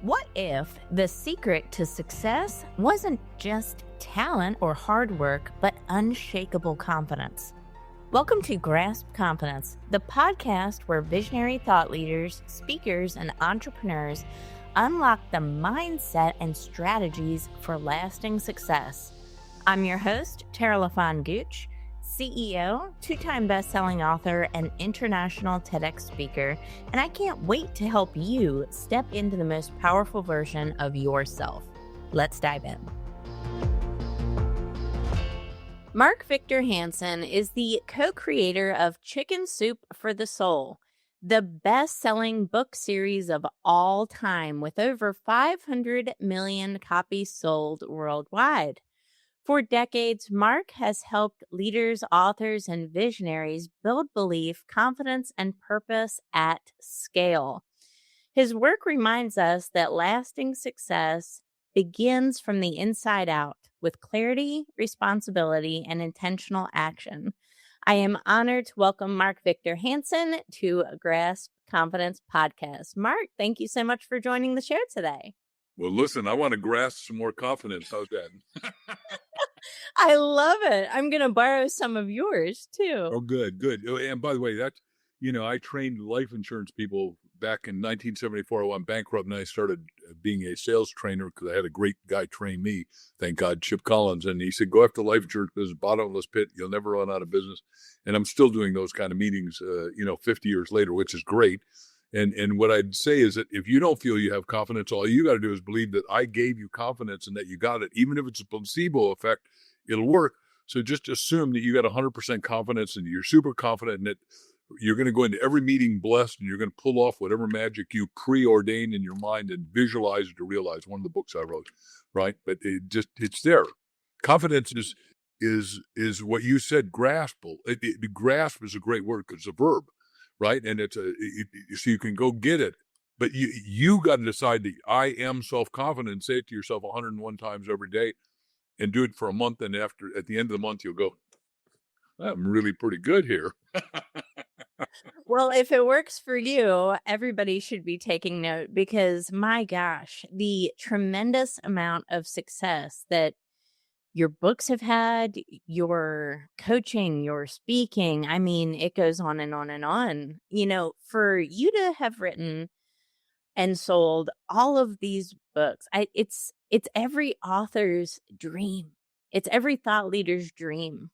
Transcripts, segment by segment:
What if the secret to success wasn't just talent or hard work, but unshakable confidence? Welcome to Grasp Confidence, the podcast where visionary thought leaders, speakers, and entrepreneurs unlock the mindset and strategies for lasting success. I'm your host, LaFon Gooch, CEO, two-time best-selling author, and international TEDx speaker, and I can't wait to help you step into the most powerful version of yourself. Let's dive in. Mark Victor Hansen is the co-creator of Chicken Soup for the Soul, the best-selling book series of all time with over 500 million copies sold worldwide. For decades, Mark has helped leaders, authors, and visionaries build belief, confidence, and purpose at scale. His work reminds us that lasting success begins from the inside out with clarity, responsibility, and intentional action. I am honored to welcome Mark Victor Hansen to Grasp Confidence Podcast. Mark, thank you so much for joining the show today. Well, listen, I want to grasp some more confidence. How's that? I love it. I'm going to borrow some of yours too. Oh, good. And by the way, I trained life insurance people back in 1974. I went bankrupt and I started being a sales trainer because I had a great guy train me. Thank God, Chip Collins. And he said, go after life insurance business, bottomless pit. You'll never run out of business. And I'm still doing those kind of meetings, 50 years later, which is great. And what I'd say is that if you don't feel you have confidence, all you got to do is believe that I gave you confidence and that you got it. Even if it's a placebo effect, it'll work. So just assume that you got 100% confidence and you're super confident and that you're going to go into every meeting blessed and you're going to pull off whatever magic you preordained in your mind and visualize to realize. One of the books I wrote, right? But it's there. Confidence is what you said, graspable. Grasp is a great word because it's a verb. Right. And so you can go get it, but you got to decide that I am self-confident, say it to yourself 101 times every day and do it for a month. And at the end of the month, you'll go, I'm really pretty good here. Well, if it works for you, everybody should be taking note because my gosh, the tremendous amount of success that your books have had, your coaching, your speaking. I mean, it goes on and on and on. For you to have written and sold all of these books, it's every author's dream. It's every thought leader's dream.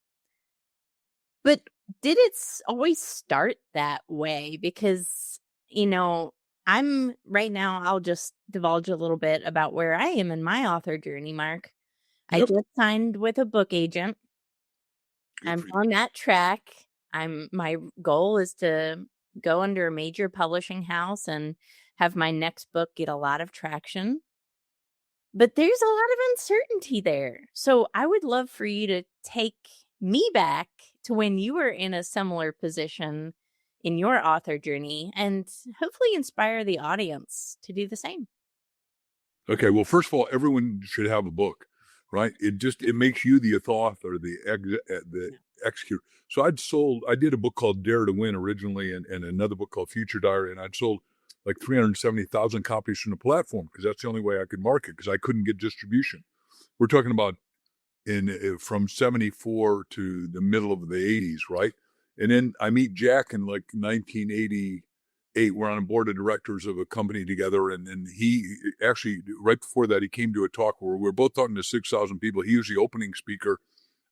But did it always start that way? Because, I'm right now, I'll just divulge a little bit about where I am in my author journey, Mark. Yep. I just signed with a book agent. I'm on that track. My goal is to go under a major publishing house and have my next book get a lot of traction. But there's a lot of uncertainty there. So I would love for you to take me back to when you were in a similar position in your author journey and hopefully inspire the audience to do the same. Okay. Well, first of all, everyone should have a book. Right. It makes you the author, the executor. So I did a book called Dare to Win originally and another book called Future Diary. And I'd sold like 370,000 copies from the platform because that's the only way I could market because I couldn't get distribution. We're talking about from 74 to the middle of the 80s. Right. And then I meet Jack in like 1988. We're on a board of directors of a company together. And he actually, right before that, he came to a talk where we were both talking to 6,000 people. He was the opening speaker.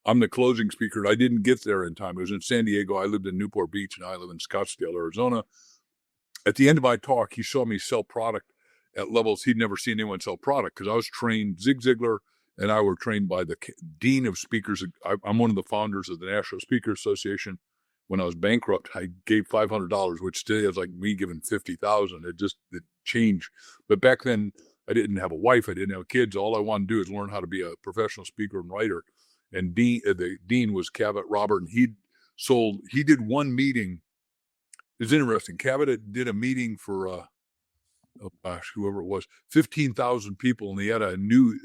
I'm the closing speaker. I didn't get there in time. It was in San Diego. I lived in Newport Beach and I live in Scottsdale, Arizona. At the end of my talk, he saw me sell product at levels he'd never seen anyone sell product because I was trained, Zig Ziglar and I were trained by the dean of speakers. I'm one of the founders of the National Speaker Association. When I was bankrupt, I gave $500, which today is like me giving $50,000. It changed. But back then, I didn't have a wife. I didn't have kids. All I wanted to do is learn how to be a professional speaker and writer. And the dean was Cavett Robert, and he did one meeting. It's interesting. Cavett did a meeting for, whoever it was, 15,000 people. And he had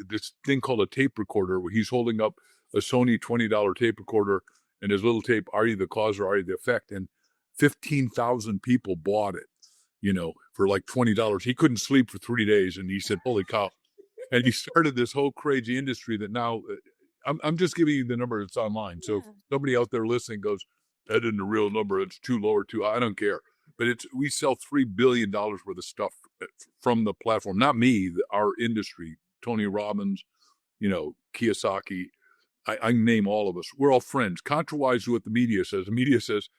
this thing called a tape recorder where he's holding up a Sony $20 tape recorder and his little tape, Are You the Cause or Are You the Effect? And 15,000 people bought it. for like $20. He couldn't sleep for 3 days. And he said, holy cow. And he started this whole crazy industry that now I'm just giving you the number that's online. So if somebody out there listening goes, that isn't a real number, it's too low or too high, I don't care. But we sell $3 billion worth of stuff from the platform. Not me, our industry. Tony Robbins, Kiyosaki. I can name all of us. We're all friends. Contrariwise to what the media says. The media says,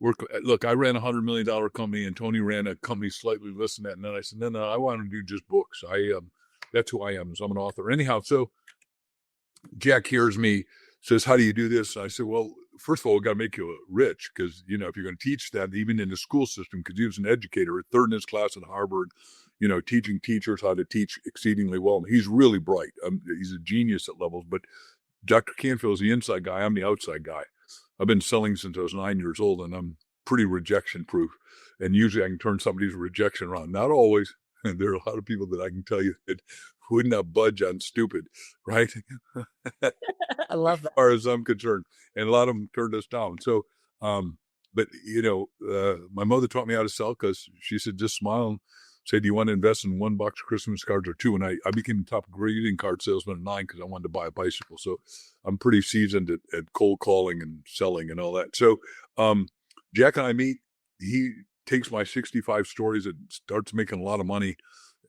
look, I ran $100 million company and Tony ran a company slightly less than that. And then I said, no, I want to do just books. That's who I am. So I'm an author. Anyhow, so Jack hears me, says, how do you do this? I said, well, first of all, we got to make you rich because, if you're going to teach that, even in the school system, because he was an educator, a third in his class at Harvard, teaching teachers how to teach exceedingly well. And he's really bright. He's a genius at levels, but Dr. Canfield is the inside guy. I'm the outside guy. I've been selling since I was 9 years old, and I'm pretty rejection proof. And usually I can turn somebody's rejection around. Not always. And there are a lot of people that I can tell you that would not budge on stupid, right? I love that. As far as I'm concerned. And a lot of them turned us down. So, but my mother taught me how to sell because she said, just smile and say, do you want to invest in $1 Christmas cards or two? And I became the top greeting card salesman at 9 because I wanted to buy a bicycle. So I'm pretty seasoned at cold calling and selling and all that. So Jack and I meet. He takes my 65 stories and starts making a lot of money.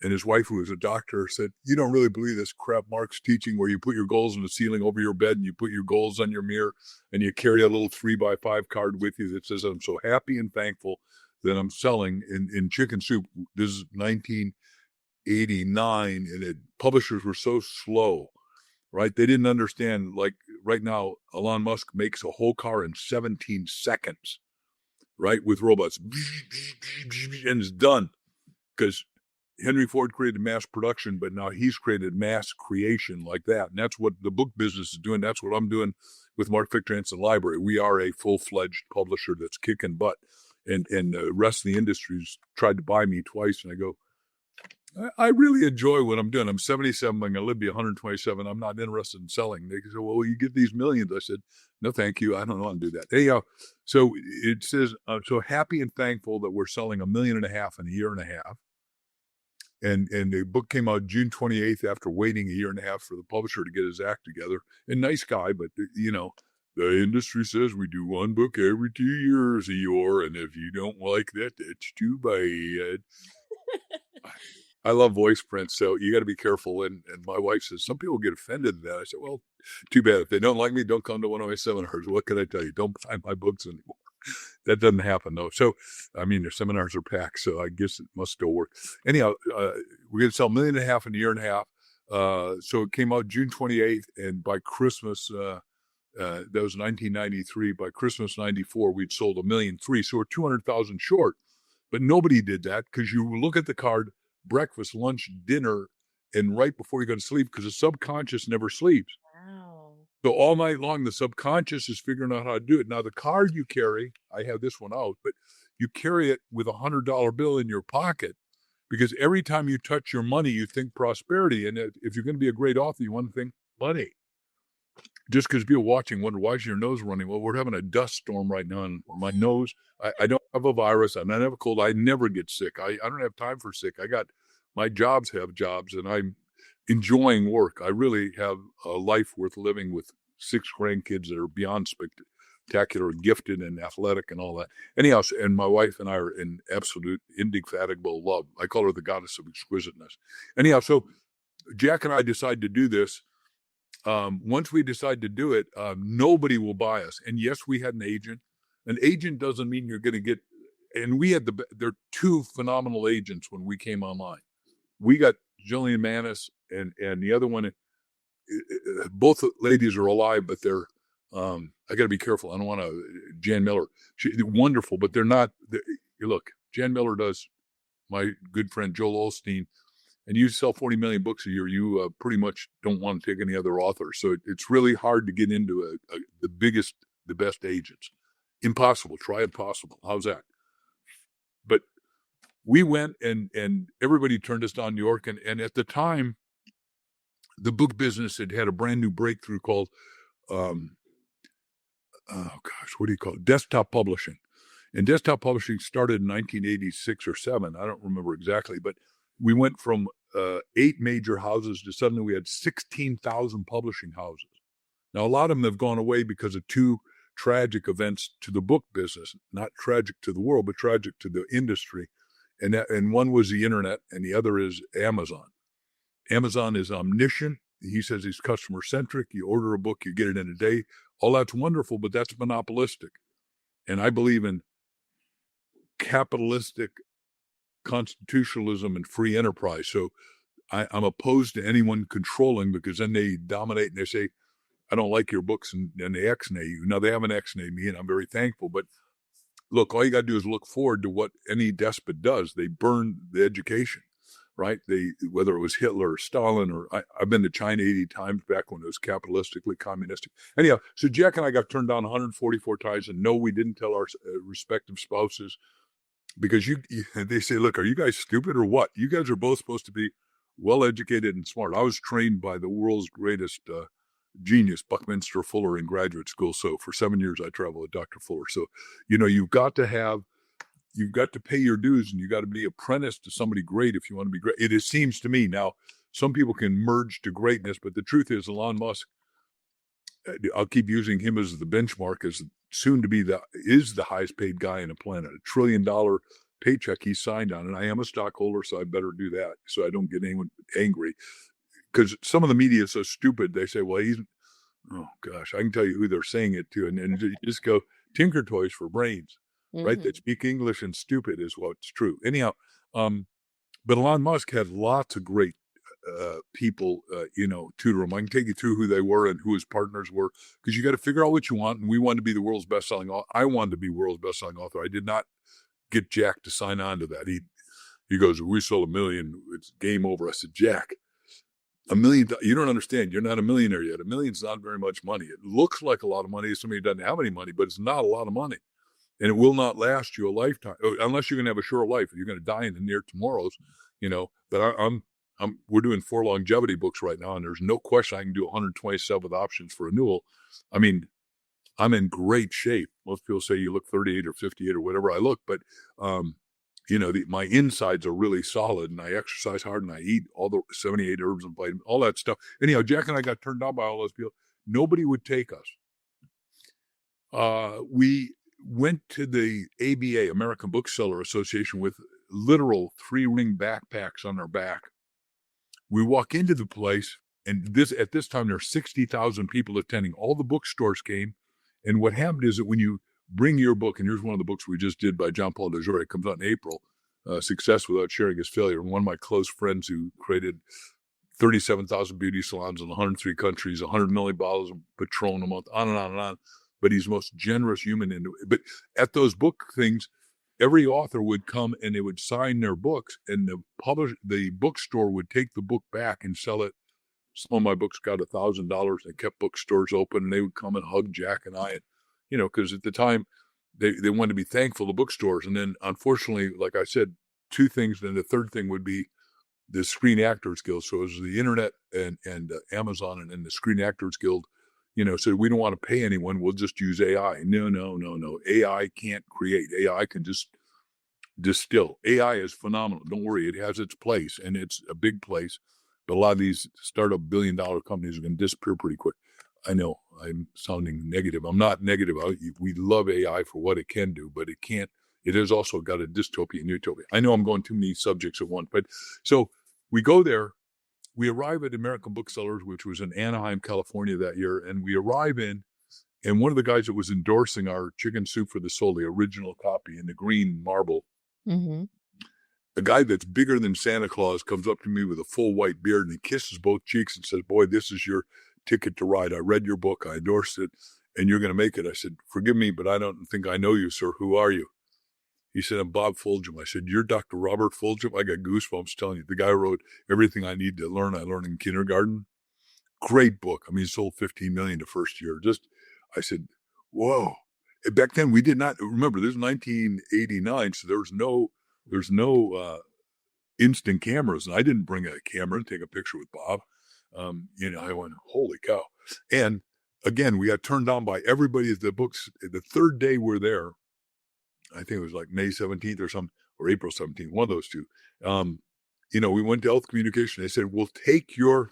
And his wife, who was a doctor, said, you don't really believe this crap Mark's teaching where you put your goals in the ceiling over your bed and you put your goals on your mirror and you carry a little 3x5 card with you that says, I'm so happy and thankful that I'm selling in Chicken Soup. This is 1989, and publishers were so slow, right? They didn't understand, like right now, Elon Musk makes a whole car in 17 seconds, right? With robots. And it's done because Henry Ford created mass production, but now he's created mass creation like that. And that's what the book business is doing. That's what I'm doing with Mark Victor Hansen Library. We are a full-fledged publisher that's kicking butt. And the rest of the industry's tried to buy me twice. And I go, I really enjoy what I'm doing. I'm 77. I'm going to live to be 127. I'm not interested in selling. They said, well, you get these millions. I said, no, thank you. I don't want to do that. Anyhow, so it says, so happy and thankful that we're selling 1.5 million in a year and a half. And the book came out June 28th after waiting a year and a half for the publisher to get his act together. And nice guy, but the industry says we do one book every 2 years, Eeyore, and if you don't like that, that's too bad. I love voice prints, so you got to be careful. And my wife says, some people get offended at that. I said, well, too bad. If they don't like me, don't come to one of my seminars. What can I tell you? Don't buy my books anymore. That doesn't happen, though. So, their seminars are packed, so I guess it must still work. Anyhow, we're going to sell 1.5 million in a year and a half. So it came out June 28th, and by Christmas, that was 1993. By Christmas 94, we'd sold 1.3 million. So we're 200,000 short. But nobody did that because you look at the card, breakfast, lunch, dinner, and right before you go to sleep because the subconscious never sleeps. Wow. So all night long, the subconscious is figuring out how to do it. Now, the card you carry, I have this one out, but you carry it with $100 bill in your pocket because every time you touch your money, you think prosperity. And if you're going to be a great author, you want to think money. Just because people watching wonder, why is your nose running? Well, we're having a dust storm right now on my nose. I don't have a virus. I don't have a cold. I never get sick. I don't have time for sick. My jobs have jobs, and I'm enjoying work. I really have a life worth living with 6 grandkids that are beyond spectacular, gifted and athletic and all that. Anyhow, and my wife and I are in absolute indefatigable love. I call her the goddess of exquisiteness. Anyhow, so Jack and I decided to do this. Once we decide to do it, nobody will buy us. And yes, we had an agent. An agent doesn't mean you're going to get, and we had there are 2 phenomenal agents when we came online. We got Jillian Manis and the other one, both ladies are alive, but they're, I got to be careful. I don't want to, Jan Miller, she's wonderful, but they're not, look, Jan Miller does, my good friend Joel Osteen, and you sell 40 million books a year, you pretty much don't want to take any other author. So it's really hard to get into the best agents. Impossible. Try impossible. How's that? But we went and everybody turned us down New York. And at the time, the book business had a brand new breakthrough called, what do you call it? Desktop publishing. And desktop publishing started in 1986 or 7. I don't remember exactly, but we went from 8 major houses to suddenly we had 16,000 publishing houses. Now, a lot of them have gone away because of 2 tragic events to the book business, not tragic to the world, but tragic to the industry. And one was the internet, and the other is Amazon. Amazon is omniscient. He says he's customer centric. You order a book, you get it in a day. All that's wonderful, but that's monopolistic. And I believe in capitalistic constitutionalism and free enterprise. So I'm opposed to anyone controlling, because then they dominate and they say, I don't like your books, and they X-nay you. Now, they haven't X-nayed me, and I'm very thankful. But look, all you got to do is look forward to what any despot does. They burn the education, right? Whether it was Hitler or Stalin, or I've been to China 80 times back when it was capitalistically communistic. Anyhow, so Jack and I got turned down 144 times, and no, we didn't tell our respective spouses, because they say, look, are you guys stupid or what? You guys are both supposed to be well-educated and smart. I was trained by the world's greatest genius, Buckminster Fuller, in graduate school. So for 7 years, I traveled with Dr. Fuller. So, you've got to pay your dues, and you got to be apprenticed to somebody great if you want to be great. It seems to me now, some people can merge to greatness, but the truth is Elon Musk, I'll keep using him as the benchmark, as soon to be is the highest paid guy on the planet, $1 trillion paycheck he signed on. And I am a stockholder, so I better do that so I don't get anyone angry. Because some of the media is so stupid. They say, well, oh gosh, I can tell you who they're saying it to. And then you just go, Tinker Toys for brains, right? That speak English and stupid is what's true. Anyhow, but Elon Musk had lots of great people, tutor him. I can take you through who they were and who his partners were, because you got to figure out what you want. And we wanted to be the world's best-selling author. I wanted to be world's best-selling author. I did not get Jack to sign on to that. He goes, we sold 1 million. It's game over. I said, Jack, $1 million. You don't understand. You're not a millionaire yet. $1 million's not very much money. It looks like a lot of money to somebody who doesn't have any money, but it's not a lot of money. And it will not last you a lifetime, unless you're going to have a short life. You're going to die in the near tomorrows, But we're doing 4 longevity books right now, and there's no question I can do 127 with options for renewal. I mean, I'm in great shape. Most people say you look 38 or 58 or whatever I look, but my insides are really solid, and I exercise hard, and I eat all the 78 herbs and vitamins, all that stuff. Anyhow, Jack and I got turned down by all those people. Nobody would take us. We went to the ABA, American Bookseller Association, with literal 3-ring backpacks on our back. We walk into the place, and at this time, there are 60,000 people attending. All the bookstores came, and what happened is that when you bring your book, and here's one of the books we just did by John Paul DeJoy, it comes out in April, Success Without Sharing is Failure. And one of my close friends who created 37,000 beauty salons in 103 countries, 100 million bottles of Patron a month, on and on and on. But he's the most generous human. But at those book things, every author would come and they would sign their books, and the bookstore would take the book back and sell it. Some of my books got $1,000. They kept bookstores open, and they would come and hug Jack and I, because at the time they wanted to be thankful to bookstores. And then, unfortunately, like I said, 2 things. Then the third thing would be the Screen Actors Guild. So it was the internet and Amazon, and then the Screen Actors Guild, said, we don't want to pay anyone. We'll just use AI. No. AI can't create. AI can just distill. AI is phenomenal. Don't worry. It has its place, and it's a big place. But a lot of these startup $1 billion companies are going to disappear pretty quick. I know I'm sounding negative. I'm not negative. We love AI for what it can do, but it has also got a dystopia and utopia. I know I'm going too many subjects at once, but so we go there. We arrive at American Booksellers, which was in Anaheim, California that year. And we arrive in, and one of the guys that was endorsing our Chicken Soup for the Soul, the original copy in the green marble, a guy that's bigger than Santa Claus comes up to me with a full white beard, and he kisses both cheeks and says, boy, this is your ticket to ride. I read your book. I endorsed it, and you're going to make it. I said, forgive me, but I don't think I know you, sir. Who are you? He said, I'm Bob Fulgham. I said, you're Dr. Robert Fulgham? I got goosebumps telling you. The guy wrote Everything I Need to Learn, I Learned in Kindergarten. Great book. I mean, it sold 15 million the first year. I said, whoa. Back then, we did not, remember, this is 1989, so there's no instant cameras. And I didn't bring a camera and take a picture with Bob. I went, holy cow. And again, we got turned down by everybody at the books. The third day we're there, I think it was like May 17th or something, or April 17th, one of those two. We went to Health Communication. They said, we'll take your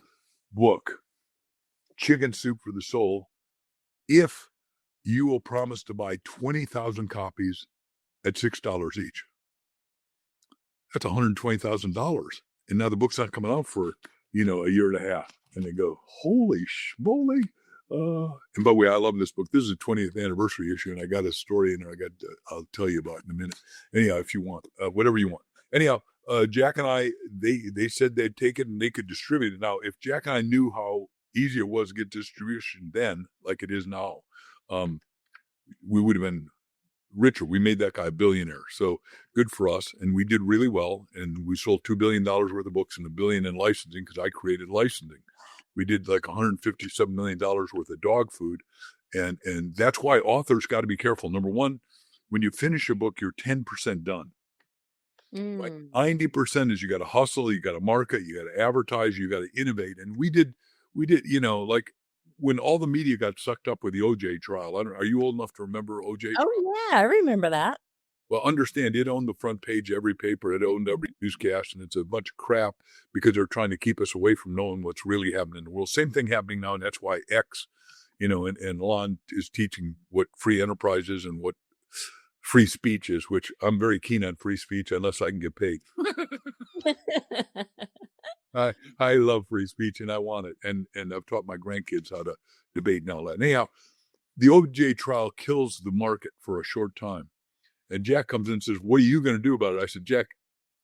book, Chicken Soup for the Soul, if you will promise to buy 20,000 copies at $6 each. That's $120,000. And now the book's not coming out for, a year and a half. And they go, holy schmoly. And by the way, I love this book. This is the 20th anniversary issue, and I got a story in there I'll tell you about in a minute. Anyhow, if you want, whatever you want. Anyhow, Jack and I, they said they'd take it and they could distribute it. Now, if Jack and I knew how easy it was to get distribution then, like it is now, we would have been richer. We made that guy a billionaire. So good for us. And we did really well. And we sold $2 billion worth of books and $1 billion in licensing because I created licensing. We did like $157 million worth of dog food. And that's why authors got to be careful. Number one, when you finish a book, you're 10% done. Like 90% is you got to hustle, you got to market, you got to advertise, you got to innovate. And we did, like when all the media got sucked up with the OJ trial. Are you old enough to remember OJ? Oh, yeah, I remember that. Well, understand, it owned the front page of every paper. It owned every newscast, and it's a bunch of crap because they're trying to keep us away from knowing what's really happening in the world. Same thing happening now, and that's why X, and Lon is teaching what free enterprise is and what free speech is, which I'm very keen on free speech unless I can get paid. I love free speech, and I want it. And I've taught my grandkids how to debate and all that. Anyhow, the OJ trial kills the market for a short time. And Jack comes in and says, what are you going to do about it? I said, Jack,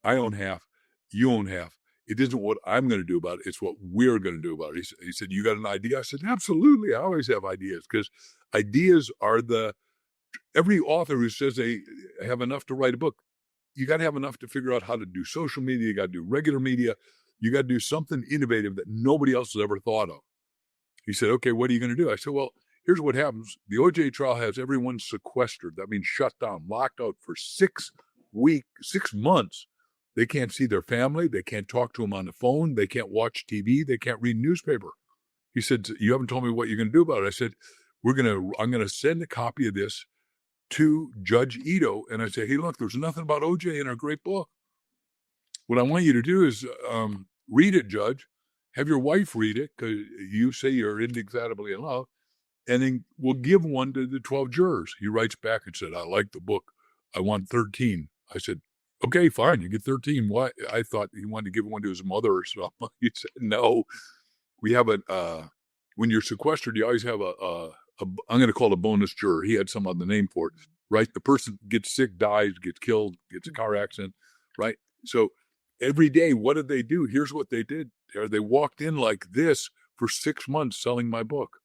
I own half. You own half. It isn't what I'm going to do about it. It's what we're going to do about it. He said, you got an idea? I said, absolutely. I always have ideas because ideas are every author who says they have enough to write a book, you got to have enough to figure out how to do social media. You got to do regular media. You got to do something innovative that nobody else has ever thought of. He said, okay, what are you going to do? I said, well, here's what happens. The OJ trial has everyone sequestered. That means shut down, locked out for 6 months. They can't see their family. They can't talk to them on the phone. They can't watch TV. They can't read newspaper. He said, you haven't told me what you're going to do about it. I said, I'm going to send a copy of this to Judge Ito. And I say, hey, look, there's nothing about OJ in our great book. What I want you to do is read it, Judge. Have your wife read it because you say you're indefatigably in love. And then we'll give one to the 12 jurors. He writes back and said, I like the book. I want 13. I said, okay, fine. You get 13. Why? I thought he wanted to give one to his mother or something. He said, no. We have when you're sequestered, you always have I'm going to call it a bonus juror. He had some other name for it, right? The person gets sick, dies, gets killed, gets a car accident, right? So every day, what did they do? Here's what they did. They walked in like this for 6 months selling my book.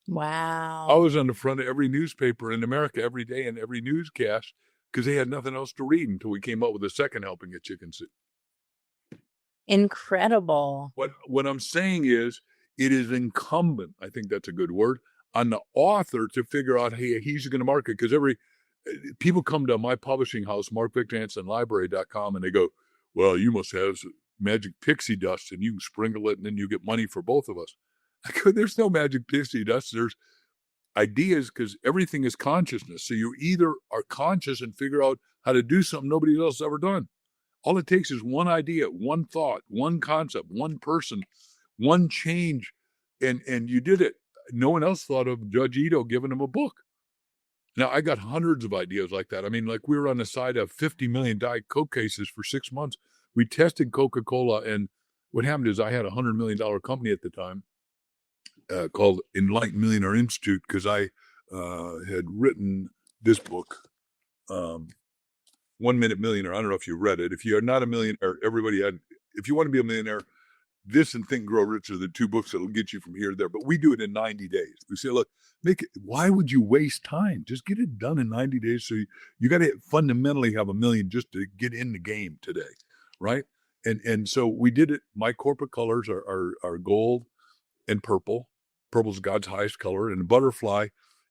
Wow. I was on the front of every newspaper in America every day and every newscast because they had nothing else to read until we came up with a second helping of chicken soup. Incredible. What I'm saying is it is incumbent, I think that's a good word, on the author to figure out, hey, he's going to market because people come to my publishing house, Mark Victor Hansen Library.com, and they go, well, you must have magic pixie dust and you can sprinkle it and then you get money for both of us. I go, there's no magic pixie dust. There's ideas because everything is consciousness. So you either are conscious and figure out how to do something nobody else has ever done. All it takes is one idea, one thought, one concept, one person, one change, and you did it. No one else thought of Judge Ito giving him a book. Now, I got hundreds of ideas like that. I mean, like we were on the side of 50 million Diet Coke cases for 6 months. We tested Coca-Cola, and what happened is I had a $100 million company at the time called Enlightened Millionaire Institute because I had written this book, 1 Minute Millionaire. I don't know if you read it. If you're not a millionaire, if you want to be a millionaire, this and Think and Grow Rich are the two books that'll get you from here to there. But we do it in 90 days. We say, look, why would you waste time? Just get it done in 90 days. So you got to fundamentally have $1 million just to get in the game today, right? And so we did it. My corporate colors are gold and purple. Purple is God's highest color, and the butterfly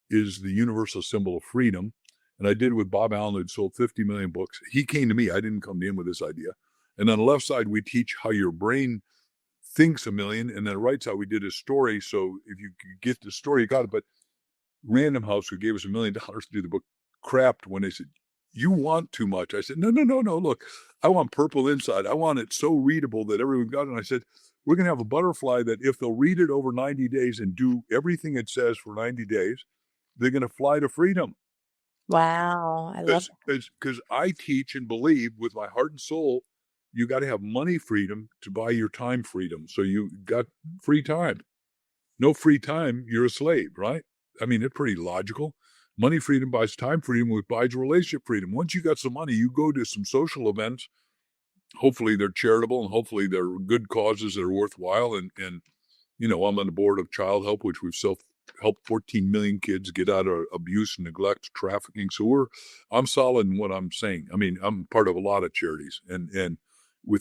is the universal symbol of freedom. And I did with Bob Allen, who'd sold 50 million books. He came to me. I didn't come to him with this idea. And on the left side, we teach how your brain thinks $1 million, and then the right side, we did a story. So if you could get the story, you got it. But Random House, who gave us $1 million to do the book, crapped when they said, you want too much. I said, no, no, no, no. Look, I want purple inside. I want it so readable that everyone got it. And I said, we're going to have a butterfly that if they'll read it over 90 days and do everything it says for 90 days, they're going to fly to freedom. Wow. I love Because I teach and believe with my heart and soul, you got to have money freedom to buy your time freedom. So you got free time. No free time, you're a slave, right? I mean, it's pretty logical. Money freedom buys time freedom, which buys relationship freedom. Once you got some money, you go to some social events. Hopefully they're charitable and hopefully they're good causes that are worthwhile. And you know, I'm on the board of Child Help, which we've helped 14 million kids get out of abuse and neglect, trafficking. So I'm solid in what I'm saying. I mean, I'm part of a lot of charities, and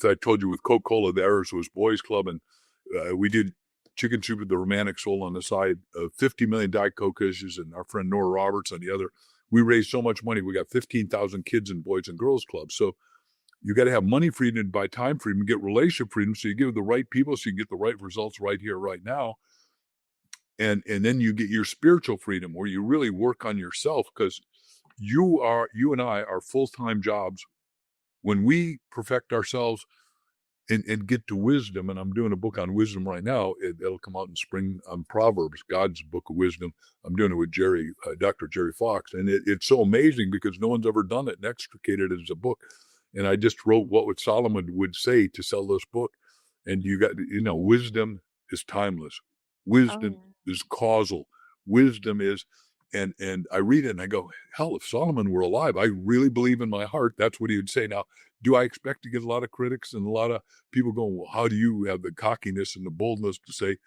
I told you with Coca-Cola, theirs was Boys Club, and we did Chicken Soup with the Romantic Soul on the side, 50 million Diet Coke issues, and our friend Nora Roberts on the other. We raised so much money. We got 15,000 kids in Boys and Girls Clubs. So you got to have money freedom and buy time freedom and get relationship freedom. So you give the right people so you can get the right results right here, right now. And then you get your spiritual freedom where you really work on yourself, because you and I are full-time jobs. When we perfect ourselves and get to wisdom, and I'm doing a book on wisdom right now. It'll come out in spring on Proverbs, God's book of wisdom. I'm doing it with Dr. Jerry Fox, and it's so amazing because no one's ever done it and extricated it as a book. And I just wrote what would Solomon would say to sell this book. And you got, wisdom is timeless. Wisdom is causal. Wisdom is, and I read it and I go, hell, if Solomon were alive, I really believe in my heart that's what he would say. Now, do I expect to get a lot of critics and a lot of people going, well, how do you have the cockiness and the boldness to say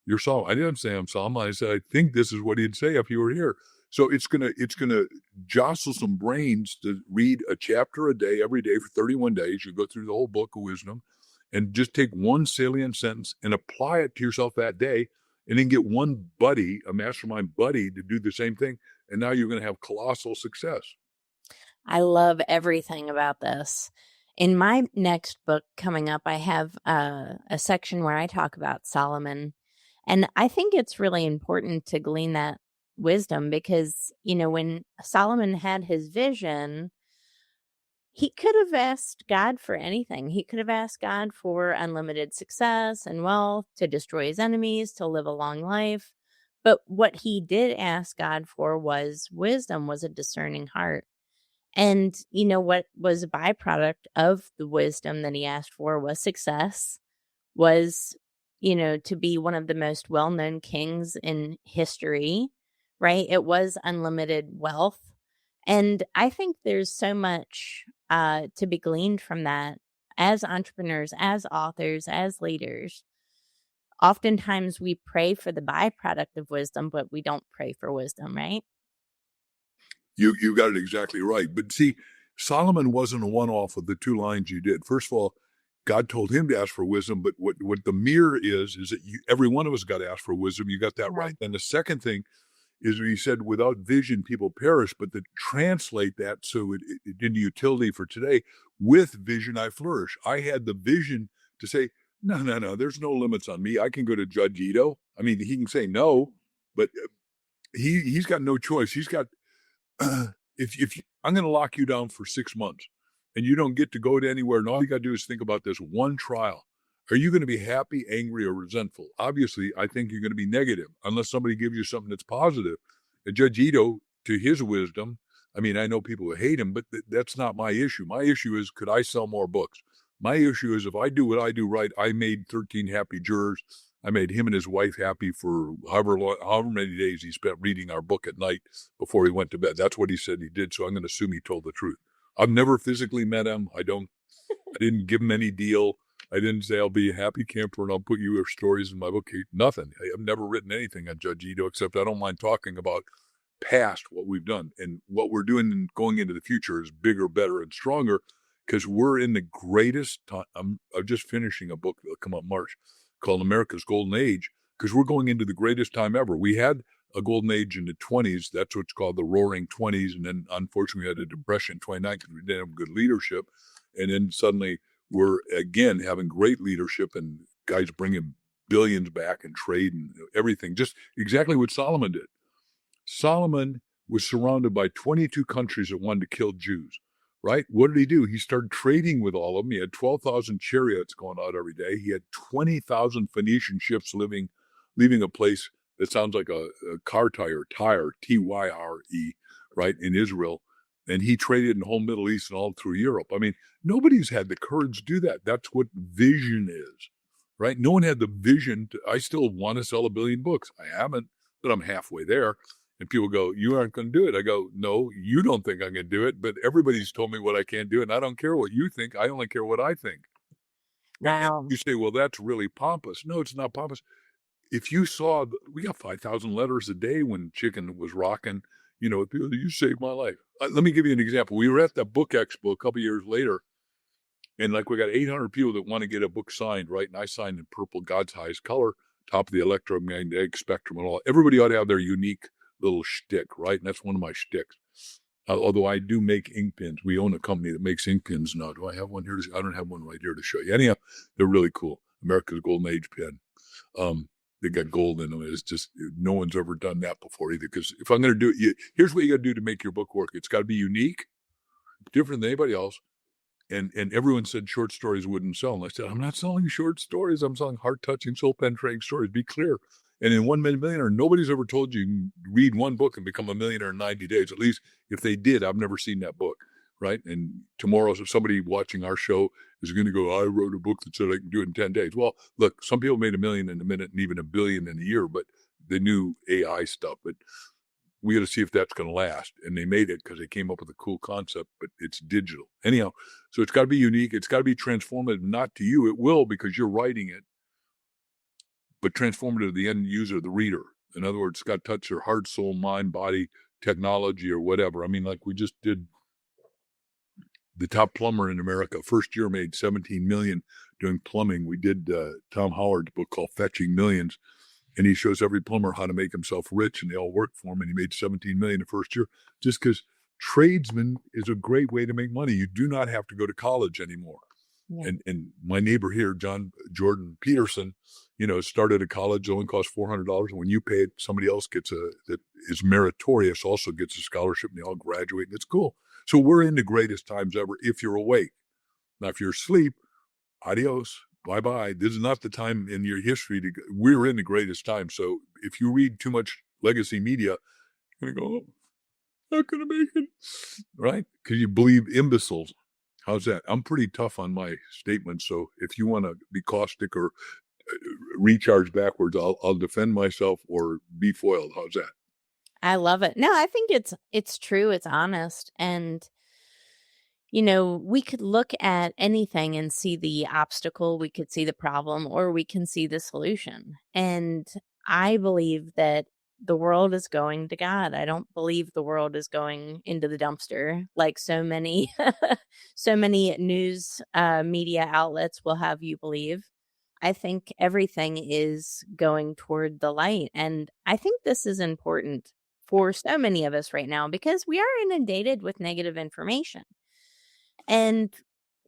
you're Solomon? I didn't say I'm Solomon. I said, I think this is what he'd say if he were here. So it's gonna jostle some brains to read a chapter a day, every day for 31 days. You go through the whole book of wisdom and just take one salient sentence and apply it to yourself that day, and then get one buddy, a mastermind buddy, to do the same thing. And now you're going to have colossal success. I love everything about this. In my next book coming up, I have a section where I talk about Solomon. And I think it's really important to glean that wisdom because, when Solomon had his vision, he could have asked God for anything. He could have asked God for unlimited success and wealth, to destroy his enemies, to live a long life. But what he did ask God for was wisdom, was a discerning heart. And what was a byproduct of the wisdom that he asked for was success, was, to be one of the most well-known kings in history, right? It was unlimited wealth. And I think there's so much to be gleaned from that as entrepreneurs, as authors, as leaders. Oftentimes we pray for the byproduct of wisdom, but we don't pray for wisdom, right? You got it exactly right. But see, Solomon wasn't a one-off of the two lines you did. First of all, God told him to ask for wisdom, but what the mirror is that every one of us got to ask for wisdom. You got that right. And the second thing is he said, without vision, people perish, but to translate that so it into utility for today, with vision, I flourish. I had the vision to say, no, there's no limits on me. I can go to Judge Ito. I mean, he can say no, but he's got no choice. He's got, if I'm going to lock you down for 6 months and you don't get to go to anywhere, and all you got to do is think about this one trial. Are you going to be happy, angry, or resentful? Obviously, I think you're going to be negative unless somebody gives you something that's positive. And Judge Ito, to his wisdom, I mean, I know people who hate him, but that's not my issue. My issue is, could I sell more books? My issue is, if I do what I do right, I made 13 happy jurors. I made him and his wife happy for however many days he spent reading our book at night before he went to bed. That's what he said he did, so I'm going to assume he told the truth. I've never physically met him. I didn't give him any deal. I didn't say I'll be a happy camper and I'll put your stories in my book. Nothing. I've never written anything on Judge Ito, except I don't mind talking about past what we've done. And what we're doing and going into the future is bigger, better, and stronger, because we're in the greatest time. I'm just finishing a book that'll come out March called America's Golden Age, because we're going into the greatest time ever. We had a golden age in the 20s. That's what's called the Roaring 20s. And then, unfortunately, we had a depression in 29 because we didn't have good leadership. And then suddenly we're, again, having great leadership and guys bringing billions back in trade and everything. Just exactly what Solomon did. Solomon was surrounded by 22 countries that wanted to kill Jews, right? What did he do? He started trading with all of them. He had 12,000 chariots going out every day. He had 20,000 Phoenician ships leaving a place that sounds like a car tire, Tyre, right, in Israel. And he traded in the whole Middle East and all through Europe. I mean, nobody's had the courage to do that. That's what vision is, right? No one had the vision. I still want to sell 1 billion books. I haven't, but I'm halfway there. And people go, you aren't going to do it. I go, no, you don't think I'm going to do it, but everybody's told me what I can't do, and I don't care what you think. I only care what I think. And Wow. you say, well, that's really pompous. No, it's not pompous. If you saw, we got 5,000 letters a day when Chicken was rocking, people, you saved my life. Let me give you an example. We were at the Book Expo a couple years later, and we got 800 people that want to get a book signed, right? And I signed in purple, God's highest color, top of the electromagnetic spectrum and all. Everybody ought to have their unique little shtick, right? And that's one of my shticks. Although I do make ink pens. We own a company that makes ink pens now. Do I have one here? I don't have one right here to show you. Anyhow, they're really cool. America's Golden Age pen. They got gold in them. It's just, no one's ever done that before either. Because if I'm going to do it, here's what you got to do to make your book work. It's got to be unique, different than anybody else. And everyone said short stories wouldn't sell. And I said, I'm not selling short stories. I'm selling heart-touching, soul-penetrating stories. Be clear. And in 1 Millionaire, nobody's ever told you can read one book and become a millionaire in 90 days. At least if they did, I've never seen that book, right? And tomorrow, if somebody watching our show is going to go, I wrote a book that said I can do it in 10 days. Well, look, some people made $1 million in a minute and even $1 billion in a year, but they knew AI stuff. But we got to see if that's going to last. And they made it because they came up with a cool concept, but it's digital. Anyhow, so it's got to be unique. It's got to be transformative, not to you. It will because you're writing it, but transformative to the end user, the reader. In other words, it's got to touch their heart, soul, mind, body, technology, or whatever. I mean, like we just did the top plumber in America. First year made $17 million doing plumbing. We did Tom Howard's book called Fetching Millions. And he shows every plumber how to make himself rich, and they all work for him. And he made $17 million the first year, just because tradesman is a great way to make money. You do not have to go to college anymore. Yeah. And my neighbor here, Jordan Peterson, started a college, only cost $400. And when you pay it, somebody else that is meritorious also gets a scholarship, and they all graduate. And it's cool. So we're in the greatest times ever if you're awake. Now, if you're asleep, adios. Bye-bye. This is not the time in your history we're in the greatest time. So if you read too much legacy media, you're going to go, not going to make it, right? Because you believe imbeciles. How's that? I'm pretty tough on my statements. So if you want to be caustic or recharge backwards, I'll defend myself or be foiled. How's that? I love it. No, I think it's true. It's honest. And we could look at anything and see the obstacle, we could see the problem, or we can see the solution. And I believe that the world is going to God. I don't believe the world is going into the dumpster like so many news media outlets will have you believe. I think everything is going toward the light. And I think this is important for so many of us right now because we are inundated with negative information. And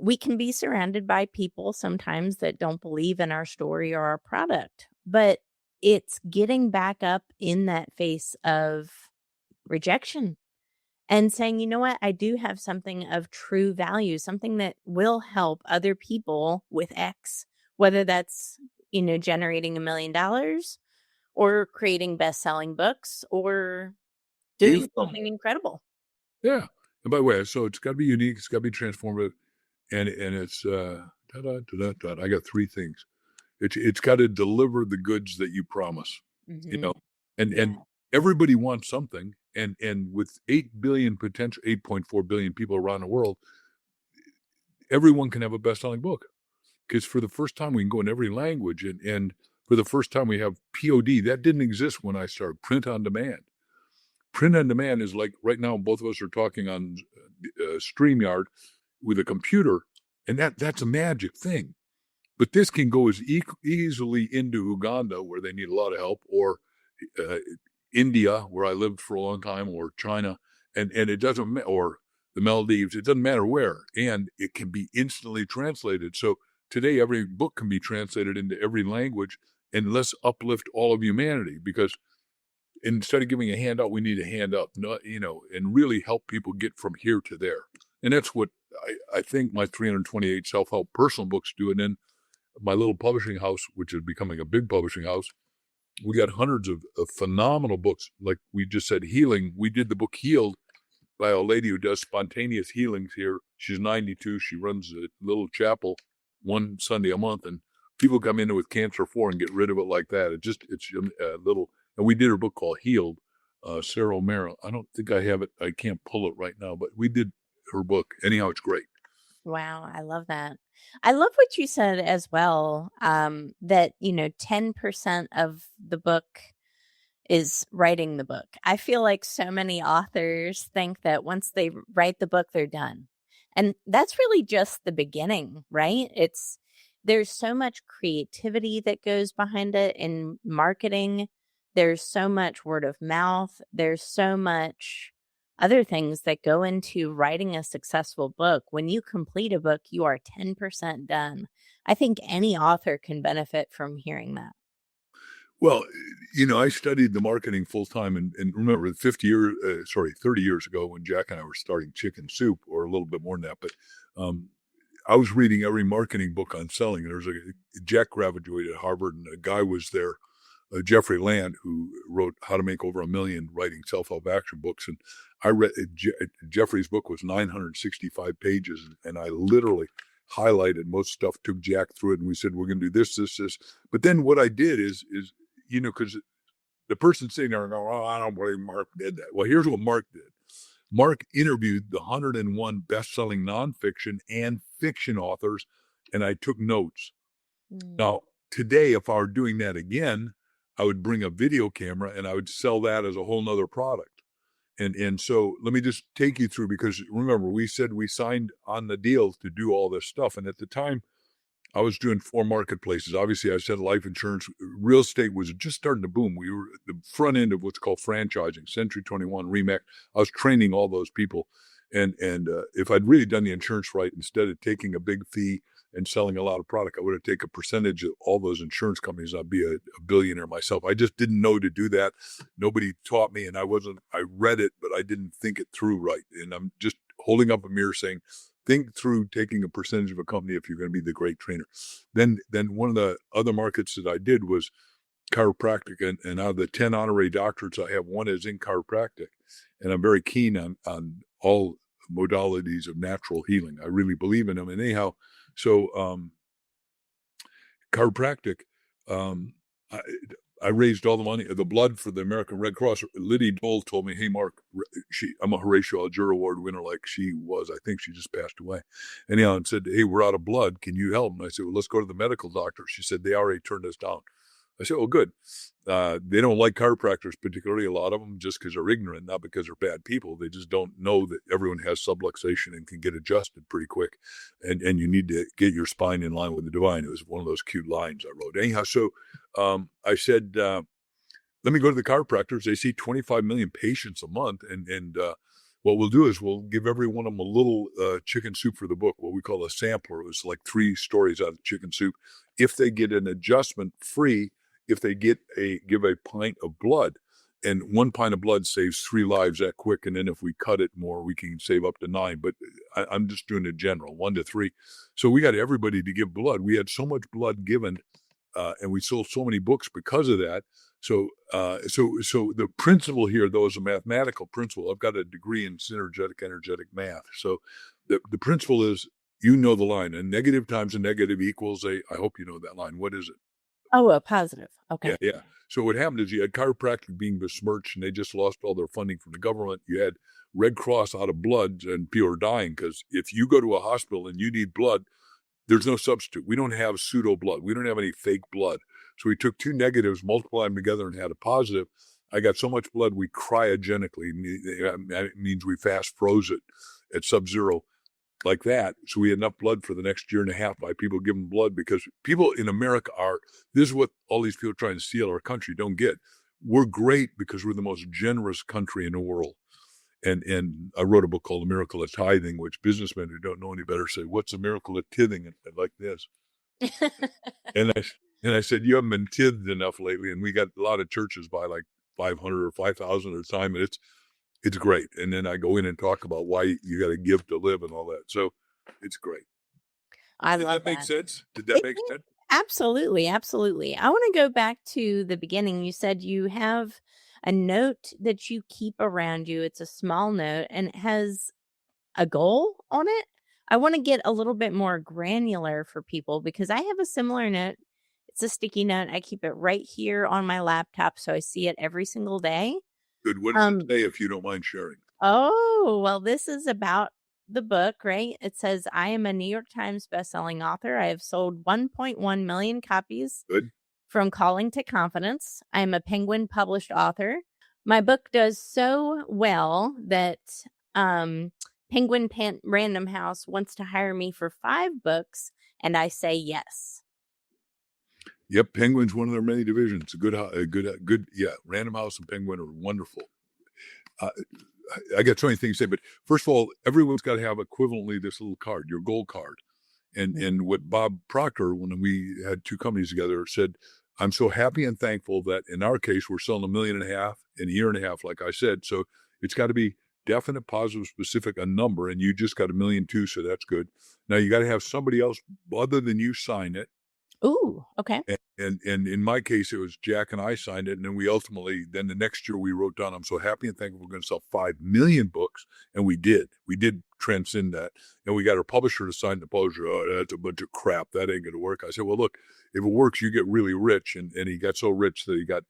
we can be surrounded by people sometimes that don't believe in our story or our product, but it's getting back up in that face of rejection and saying, you know what, I do have something of true value, something that will help other people with X, whether that's, generating $1 million or creating best-selling books or doing something incredible. Yeah. And by the way, so it's got to be unique. It's got to be transformative. And it's, I got 3 things. It's got to deliver the goods that you promise, and everybody wants something. And with 8 billion potential, 8.4 billion people around the world, everyone can have a best-selling book. Because for the first time, we can go in every language. And for the first time, we have POD. That didn't exist when I started. Print on demand. Print on demand is like right now, both of us are talking on StreamYard with a computer, and that's a magic thing. But this can go as easily into Uganda, where they need a lot of help, or India, where I lived for a long time, or China, and it doesn't, or the Maldives. It doesn't matter where, and it can be instantly translated. So today, every book can be translated into every language, and let's uplift all of humanity because instead of giving a handout, we need a hand up, and really help people get from here to there. And that's what I think my 328 self-help personal books do. And then my little publishing house, which is becoming a big publishing house, we got hundreds of phenomenal books. Like we just said, healing. We did the book Healed by a lady who does spontaneous healings here. She's 92. She runs a little chapel one Sunday a month, and people come in with cancer 4 and get rid of it like that. It's a little, and we did her book called Healed, Sarah O'Mara. I don't think I have it. I can't pull it right now, but we did her book. Anyhow, it's great. Wow, I love that. I love what you said as well, that, 10% of the book is writing the book. I feel like so many authors think that once they write the book, they're done. And that's really just the beginning, right? There's so much creativity that goes behind it in marketing. There's so much word of mouth. There's so much other things that go into writing a successful book. When you complete a book, you are 10% done. I think any author can benefit from hearing that. Well, I studied the marketing full time, and remember, 30 years ago, when Jack and I were starting Chicken Soup, or a little bit more than that, but I was reading every marketing book on selling. Jack graduated at Harvard, and a guy was there, Jeffrey Land, who wrote How to Make Over $1 Million writing self-help action books. And I read Jeffrey's book was 965 pages, and I literally highlighted most stuff, took Jack through it, and we said, we're going to do this, this, this. But then what I did is because the person sitting there going, oh, I don't believe Mark did that. Well, here's what Mark did. Mark interviewed the 101 best-selling nonfiction and fiction authors, and I took notes. Now, today, if I were doing that again, I would bring a video camera and I would sell that as a whole nother product. And so let me just take you through, because remember, we said we signed on the deal to do all this stuff. And at the time, I was doing 4 marketplaces. Obviously, I said life insurance. Real estate was just starting to boom. We were at the front end of what's called franchising, Century 21, Remax. I was training all those people. And if I'd really done the insurance right, instead of taking a big fee and selling a lot of product, I would have taken a percentage of all those insurance companies. I'd be a billionaire myself. I just didn't know to do that. Nobody taught me, and I read it, but I didn't think it through right. And I'm just holding up a mirror saying, think through taking a percentage of a company if you're going to be the great trainer. Then one of the other markets that I did was chiropractic. And out of the 10 honorary doctorates I have, one is in chiropractic. And I'm very keen on all modalities of natural healing. I really believe in them. And anyhow, so chiropractic, I raised all the money, the blood for the American Red Cross. Liddy Dole told me, hey, Mark, I'm a Horatio Alger Award winner like she was. I think she just passed away. Anyhow, and said, hey, we're out of blood. Can you help? And I said, well, let's go to the medical doctor. She said, they already turned us down. I said, oh, good. They don't like chiropractors, particularly a lot of them, just because they're ignorant, not because they're bad people. They just don't know that everyone has subluxation and can get adjusted pretty quick. And you need to get your spine in line with the divine. It was one of those cute lines I wrote. Anyhow, so I said, let me go to the chiropractors. They see 25 million patients a month. And what we'll do is we'll give every one of them a little chicken soup for the book, what we call a sampler. It was like 3 stories out of chicken soup. If they get an adjustment free, if they give a pint of blood, and 1 pint of blood saves 3 lives that quick. And then if we cut it more, we can save up to 9. But I'm just doing a general 1 to 3. So we got everybody to give blood. We had so much blood given, and we sold so many books because of that. So the principle here, though, is a mathematical principle. I've got a degree in synergetic energetic math. So the principle is, the line, a negative times a negative equals a, I hope you know that line. What is it? Oh, a positive. Okay. Yeah. So what happened is you had chiropractic being besmirched, and they just lost all their funding from the government. You had Red Cross out of blood, and people are dying because if you go to a hospital and you need blood, there's no substitute. We don't have pseudo blood. We don't have any fake blood. So we took 2 negatives, multiplied them together, and had a positive. I got so much blood, we cryogenically, it means we fast froze it at sub-zero like that. So we had enough blood for the next year and a half by people giving blood, because people in America this is what all these people trying to steal our country don't get. We're great because we're the most generous country in the world. And I wrote a book called The Miracle of Tithing, which businessmen who don't know any better say, what's the miracle of tithing? And like this. and I said, you haven't been tithed enough lately. And we got a lot of churches buy like 500 or 5,000 at a time, and it's great. And then I go in and talk about why you got to give to live and all that. So it's great. I Did love that make that. sense? Did that It make did. sense? Absolutely, absolutely. I want to go back to the beginning. You said you have a note that you keep around you. It's a small note and it has a goal on it. I want to get a little bit more granular for people because I have a similar note. It's a sticky note. I keep it right here on my laptop so I see it every single day. Good. What does it Um say, if you don't mind sharing? oh, well this is about the book, right? It says I am a New York Times bestselling author. I have sold 1.1 million copies Good. from Calling to Confidence. I am a Penguin published author. My book does so well that um, Random House wants to hire me for 5 books, and I say yes. Yep, Penguin's one of their many divisions. Good. Yeah, Random House and Penguin are wonderful. Uh, I got so many things to say, but first of all, everyone's got to have equivalently this little card, your gold card. And what Bob Proctor, when we had 2 companies together, said, I'm so happy and thankful that in our case, we're selling 1.5 million in a year and a half, like I said. So it's got to be definite, positive, specific, a number, and you just got 1.2 million, so that's good. Now you got to have somebody else other than you sign it. Ooh, okay. And in my case, it was Jack and I signed it, and then we ultimately, then the next year we wrote down, I'm so happy and thankful we're going to sell 5 million books, and we did. We did transcend that, and we got our publisher to sign the publisher. Oh, that's a bunch of crap. That ain't going to work. I said, well, look, if it works, you get really rich, and he got so rich that he got.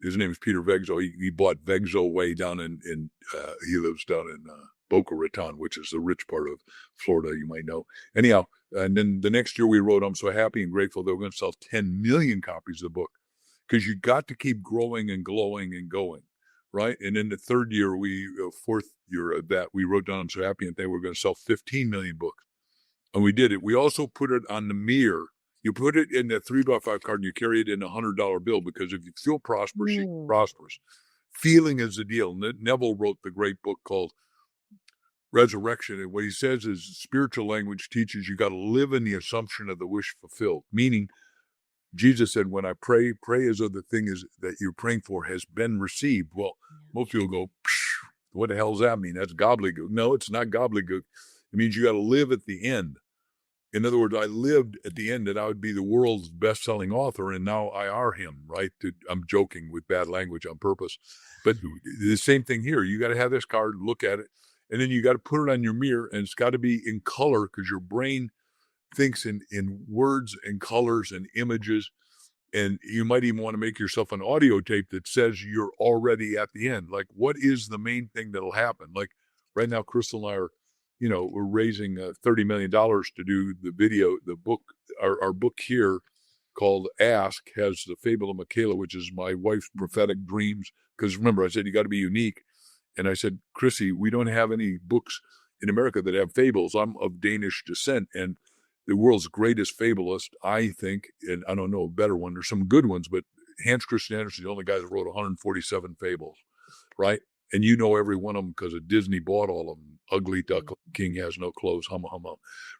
His name is Peter Vegzo. He bought Vegzo way down he lives down in Boca Raton, which is the rich part of Florida, you might know. Anyhow, and then the next year we wrote, I'm so happy and grateful that we're going to sell 10 million copies of the book, because you got to keep growing and glowing and going, right? And in the third year, fourth year of that, we wrote down, I'm so happy and thankful we're going to sell 15 million books. And we did it. We also put it on the mirror. You put it in the 3x5 card and you carry it in a $100 bill, because if you feel prosperous, you're Mm. prosperous. Feeling is the deal. Neville wrote the great book called Resurrection. And what he says is spiritual language teaches you got to live in the assumption of the wish fulfilled. Meaning, Jesus said, when I pray as though the thing is that you're praying for has been received. Well, most people go, what the hell does that mean? That's gobbledygook. No, it's not gobbledygook. It means you got to live at the end. In other words, I lived at the end that I would be the world's best-selling author, and now I are him, right? I'm joking with bad language on purpose. But the same thing here. You got to have this card, look at it, and then you got to put it on your mirror, and it's got to be in color, because your brain thinks in words and colors and images. And you might even want to make yourself an audio tape that says you're already at the end. Like, what is the main thing that'll happen? Like right now, Crystal and I are, we're raising $30 million to do the video, the book. Our book here called Ask has the Fable of Michaela, which is my wife's prophetic dreams. Because remember, I said, you got to be unique. And I said, Chrissy, we don't have any books in America that have fables. I'm of Danish descent, and the world's greatest fabulist, I think, and I don't know a better one. There's some good ones, but Hans Christian Andersen is the only guy that wrote 147 fables, right? And you know every one of them because Disney bought all of them. Ugly Duckling, King Has No Clothes, hum,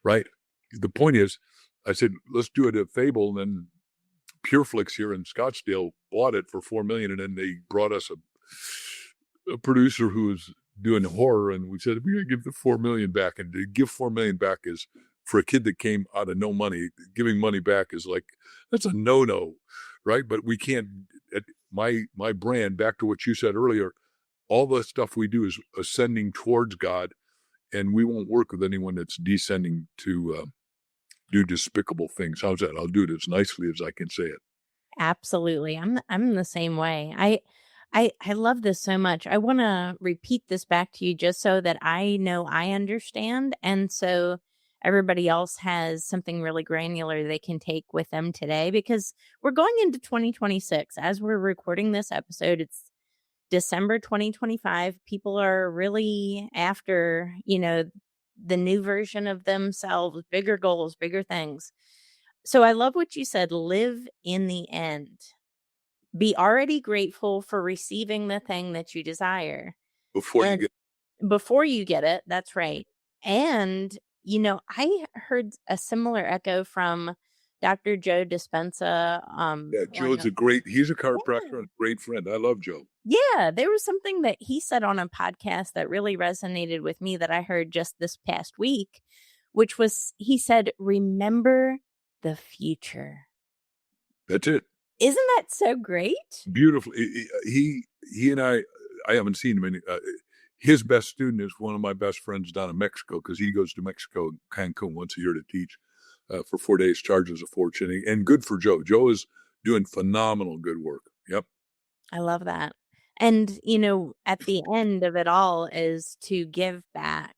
right? The point is, I said, let's do it a fable, and then Pureflix here in Scottsdale bought it for $4 million, and then they brought us a producer who was doing horror, and we said, we're going to give the $4 million back. And to give $4 million back is, for a kid that came out of no money, giving money back is like, that's a no-no, right? But we can't, my brand, back to what you said earlier, all the stuff we do is ascending towards God, and we won't work with anyone that's descending to do despicable things. How's that? I'll do it as nicely as I can say it. Absolutely. I'm the same way. I love this so much. I want to repeat this back to you just so that I know I understand, and so everybody else has something really granular they can take with them today, because we're going into 2026. As we're recording this episode, it's December 2025. People are really after, the new version of themselves, bigger goals, bigger things. So I love what you said, live in the end. Be already grateful for receiving the thing that you desire. Before you And get, before you get it, that's right. And, I heard a similar echo from Dr. Joe Dispenza. Yeah, One Joe's of, he's a chiropractor yeah. and a great friend. I love Joe. Yeah, there was something that he said on a podcast that really resonated with me that I heard just this past week, which was he said, "Remember the future." That's it. Isn't that so great? Beautiful. He and I haven't seen him any. His best student is one of my best friends down in Mexico because he goes to Mexico, Cancun, once a year to teach for 4 days, charges a fortune. And good for Joe. Joe is doing phenomenal good work. Yep. I love that. And, at the end of it all is to give back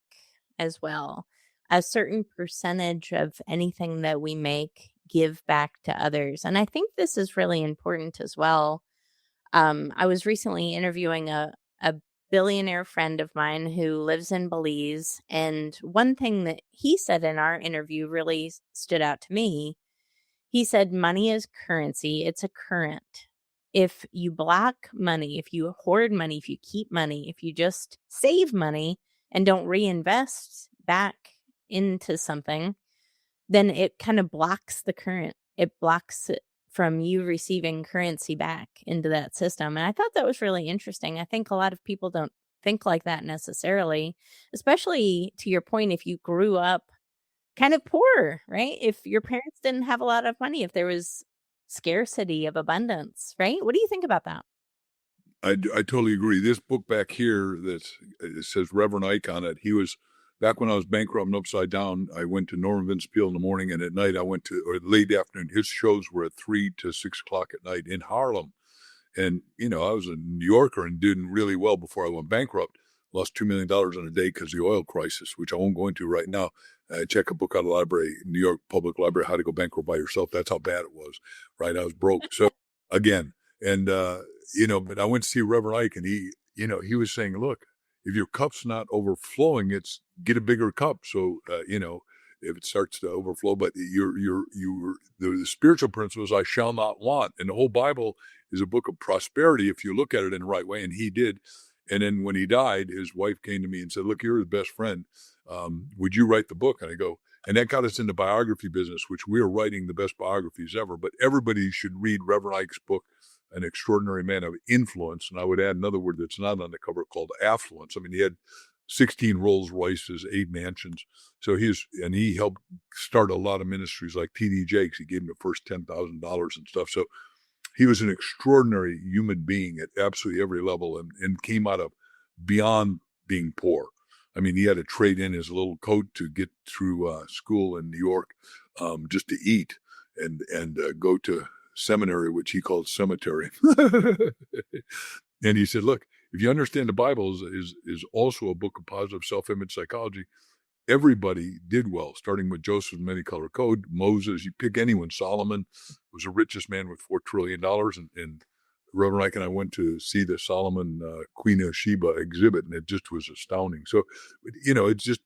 as well. A certain percentage of anything that we make, give back to others. And I think this is really important as well. I was recently interviewing a billionaire friend of mine who lives in Belize. And one thing that he said in our interview really stood out to me. He said, money is currency, it's a current. If you block money, if you hoard money, if you keep money, if you just save money and don't reinvest back into something, then it kind of blocks the current. It blocks it from you receiving currency back into that system. And I thought that was really interesting. I think a lot of people don't think like that necessarily, especially to your point, if you grew up kind of poor, right? If your parents didn't have a lot of money, if there was scarcity of abundance, right? What do you think about that? I totally agree. This book back here that it says Reverend Ike on it. He was back when I was bankrupt and upside down. I went to Norman Vince Peale in the morning, and at night I went to or late afternoon. His shows were at 3 to 6 o'clock at night in Harlem. And I was a New Yorker and doing really well before I went bankrupt. Lost $2 million in a day because of the oil crisis, which I won't go into right now. I check a book out of the library, New York Public Library, How to Go Bankrupt by Yourself. That's how bad it was, right? I was broke. So again, and but I went to see Reverend Ike, and he was saying, look, if your cup's not overflowing, it's get a bigger cup. So if it starts to overflow, but the spiritual principles, I shall not want, and the whole Bible is a book of prosperity if you look at it in the right way, and he did. And then when he died, his wife came to me and said, look, you're his best friend. Would you write the book? And I go, and that got us into biography business, which we are writing the best biographies ever. But everybody should read Reverend Ike's book, An Extraordinary Man of Influence. And I would add another word that's not on the cover called affluence. I mean, he had 16 Rolls Royces, 8 mansions. So he helped start a lot of ministries like T.D. Jakes. He gave him the first $10,000 and stuff. So he was an extraordinary human being at absolutely every level and came out of beyond being poor. I mean, he had to trade in his little coat to get through school in New York just to eat and go to seminary, which he called cemetery. And he said, look, if you understand the Bible is also a book of positive self-image psychology, everybody did well, starting with Joseph's many-color code, Moses, you pick anyone. Solomon was the richest man with $4 trillion. And Reverend Ike and I went to see the Solomon Queen of Sheba exhibit, and it just was astounding. So, it's just,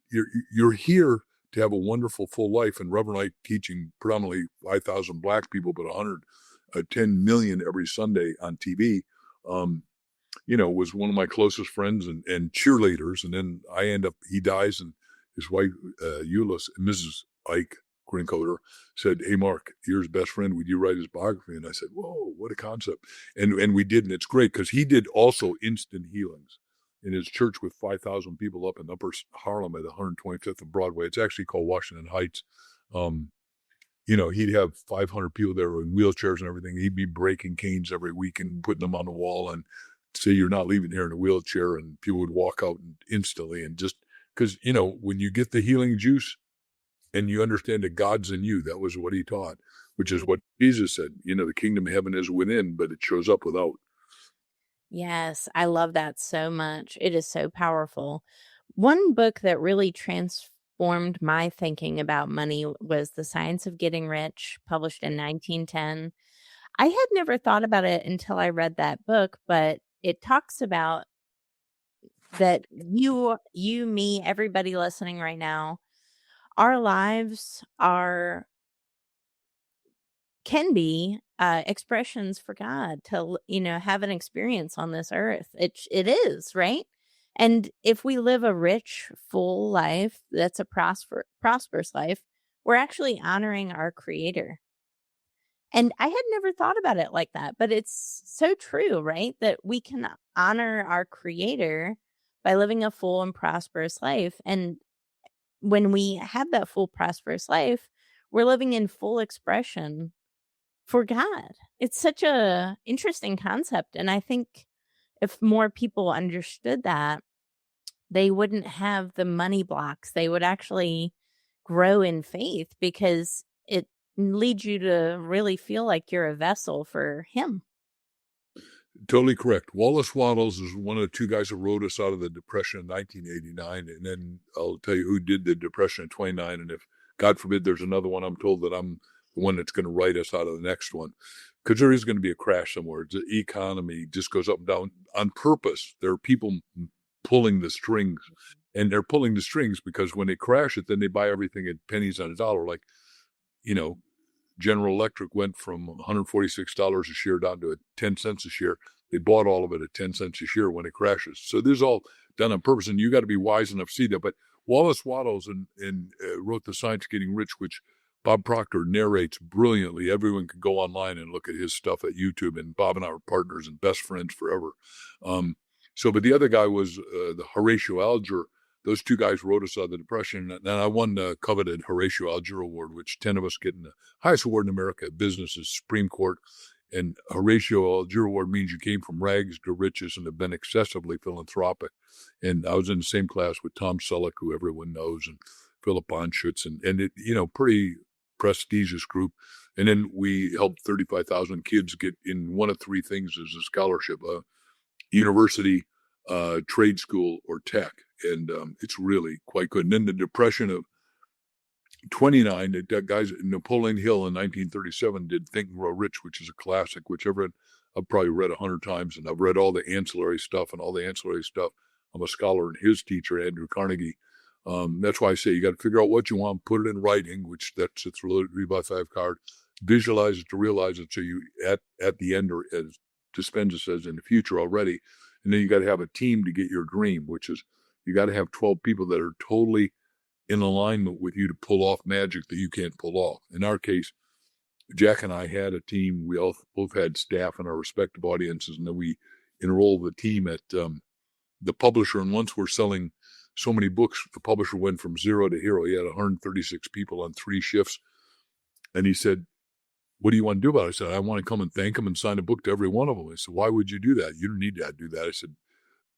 you're here to have a wonderful, full life. And Reverend Ike teaching predominantly 5,000 black people, but 110 million every Sunday on TV, was one of my closest friends and cheerleaders. And then he dies, and his wife, Euless, Mrs. Ike, Grincoder, said, hey, Mark, you're his best friend. Would you write his biography? And I said, whoa, what a concept. And we did, and it's great because he did also instant healings in his church with 5,000 people up in Upper Harlem at 125th and Broadway. It's actually called Washington Heights. He'd have 500 people there in wheelchairs and everything. He'd be breaking canes every week and putting them on the wall and say, you're not leaving here in a wheelchair. And people would walk out instantly and just, because, when you get the healing juice and you understand that God's in you, that was what he taught, which is what Jesus said. The kingdom of heaven is within, but it shows up without. Yes, I love that so much. It is so powerful. One book that really transformed my thinking about money was The Science of Getting Rich, published in 1910. I had never thought about it until I read that book, but it talks about that you, me, everybody listening right now, our lives can be expressions for God to, have an experience on this earth. It is, right? And if we live a rich, full life, that's a prosperous life, we're actually honoring our creator. And I had never thought about it like that, but it's so true, right? That we can honor our creator by living a full and prosperous life. And when we have that full prosperous life, we're living in full expression for God. It's such a interesting concept, and I think if more people understood that, they wouldn't have the money blocks. They would actually grow in faith because it leads you to really feel like you're a vessel for him. Totally correct. Wallace Wattles is one of the two guys that wrote us out of the Depression in 1989. And then I'll tell you who did the Depression in 29. And if, God forbid, there's another one, I'm told that I'm the one that's going to write us out of the next one. Because there is going to be a crash somewhere. The economy just goes up and down on purpose. There are people pulling the strings. And they're pulling the strings because when they crash it, then they buy everything at pennies on a dollar. Like, you know, General Electric went from $146 a share down to 10 cents a share. They bought all of it at 10 cents a share when it crashes. So this is all done on purpose, and you got to be wise enough to see that. But Wallace Wattles wrote The Science of Getting Rich, which Bob Proctor narrates brilliantly. Everyone can go online and look at his stuff at YouTube, and Bob and I are partners and best friends forever. But the other guy was the Horatio Alger. Those two guys wrote us out of the Depression, and I won the coveted Horatio Alger Award, which 10 of us get in the highest award in America. Business is Supreme Court, and Horatio Alger Award means you came from rags to riches and have been excessively philanthropic. And I was in the same class with Tom Selleck, who everyone knows, and Philip Bonschutz, and it, pretty prestigious group. And then we helped 35,000 kids get in one of three things as a scholarship: university, trade school, or tech. And it's really quite good. And then the Depression of 29, that guys, Napoleon Hill in 1937 did Think and Grow Rich, which is a classic, which I've probably read 100 times, and I've read all the ancillary stuff and all the ancillary stuff. I'm a scholar and his teacher, Andrew Carnegie. That's why I say you got to figure out what you want, put it in writing, which that's a 3x5 card. Visualize it to realize it, so you at the end, or as Dispenza says, in the future already. And then you got to have a team to get your dream, which is you got to have 12 people that are totally in alignment with you to pull off magic that you can't pull off. In our case, Jack and I had a team. We all both had staff in our respective audiences, and then we enrolled the team at the publisher. And once we're selling so many books, the publisher went from zero to hero. He had 136 people on 3 shifts. And he said, "What do you want to do about it?" I said, "I want to come and thank them and sign a book to every one of them." I said, "Why would you do that? You don't need to do that." I said,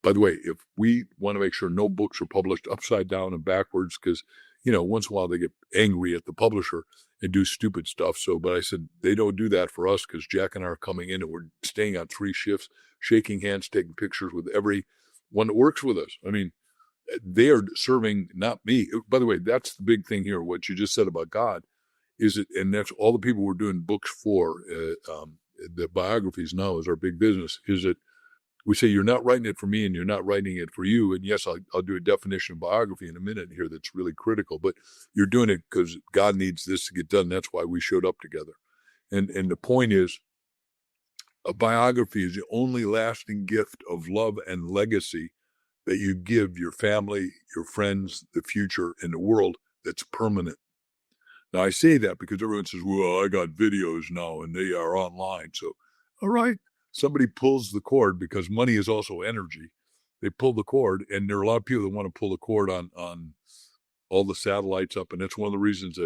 "By the way, if we want to make sure no books are published upside down and backwards, because, once in a while they get angry at the publisher and do stupid stuff." But I said, they don't do that for us, because Jack and I are coming in and we're staying on 3 shifts, shaking hands, taking pictures with every one that works with us. I mean, they are serving, not me. By the way, that's the big thing here. What you just said about God is it, and that's all the people we're doing books for, the biographies now is our big business, is that we say, you're not writing it for me and you're not writing it for you. And yes, I'll do a definition of biography in a minute here that's really critical, but you're doing it because God needs this to get done. That's why we showed up together. And the point is, a biography is the only lasting gift of love and legacy that you give your family, your friends, the future, and the world that's permanent. Now, I say that because everyone says, well, I got videos now and they are online. So, all right, somebody pulls the cord, because money is also energy. They pull the cord, and there are a lot of people that want to pull the cord on all the satellites up. And that's one of the reasons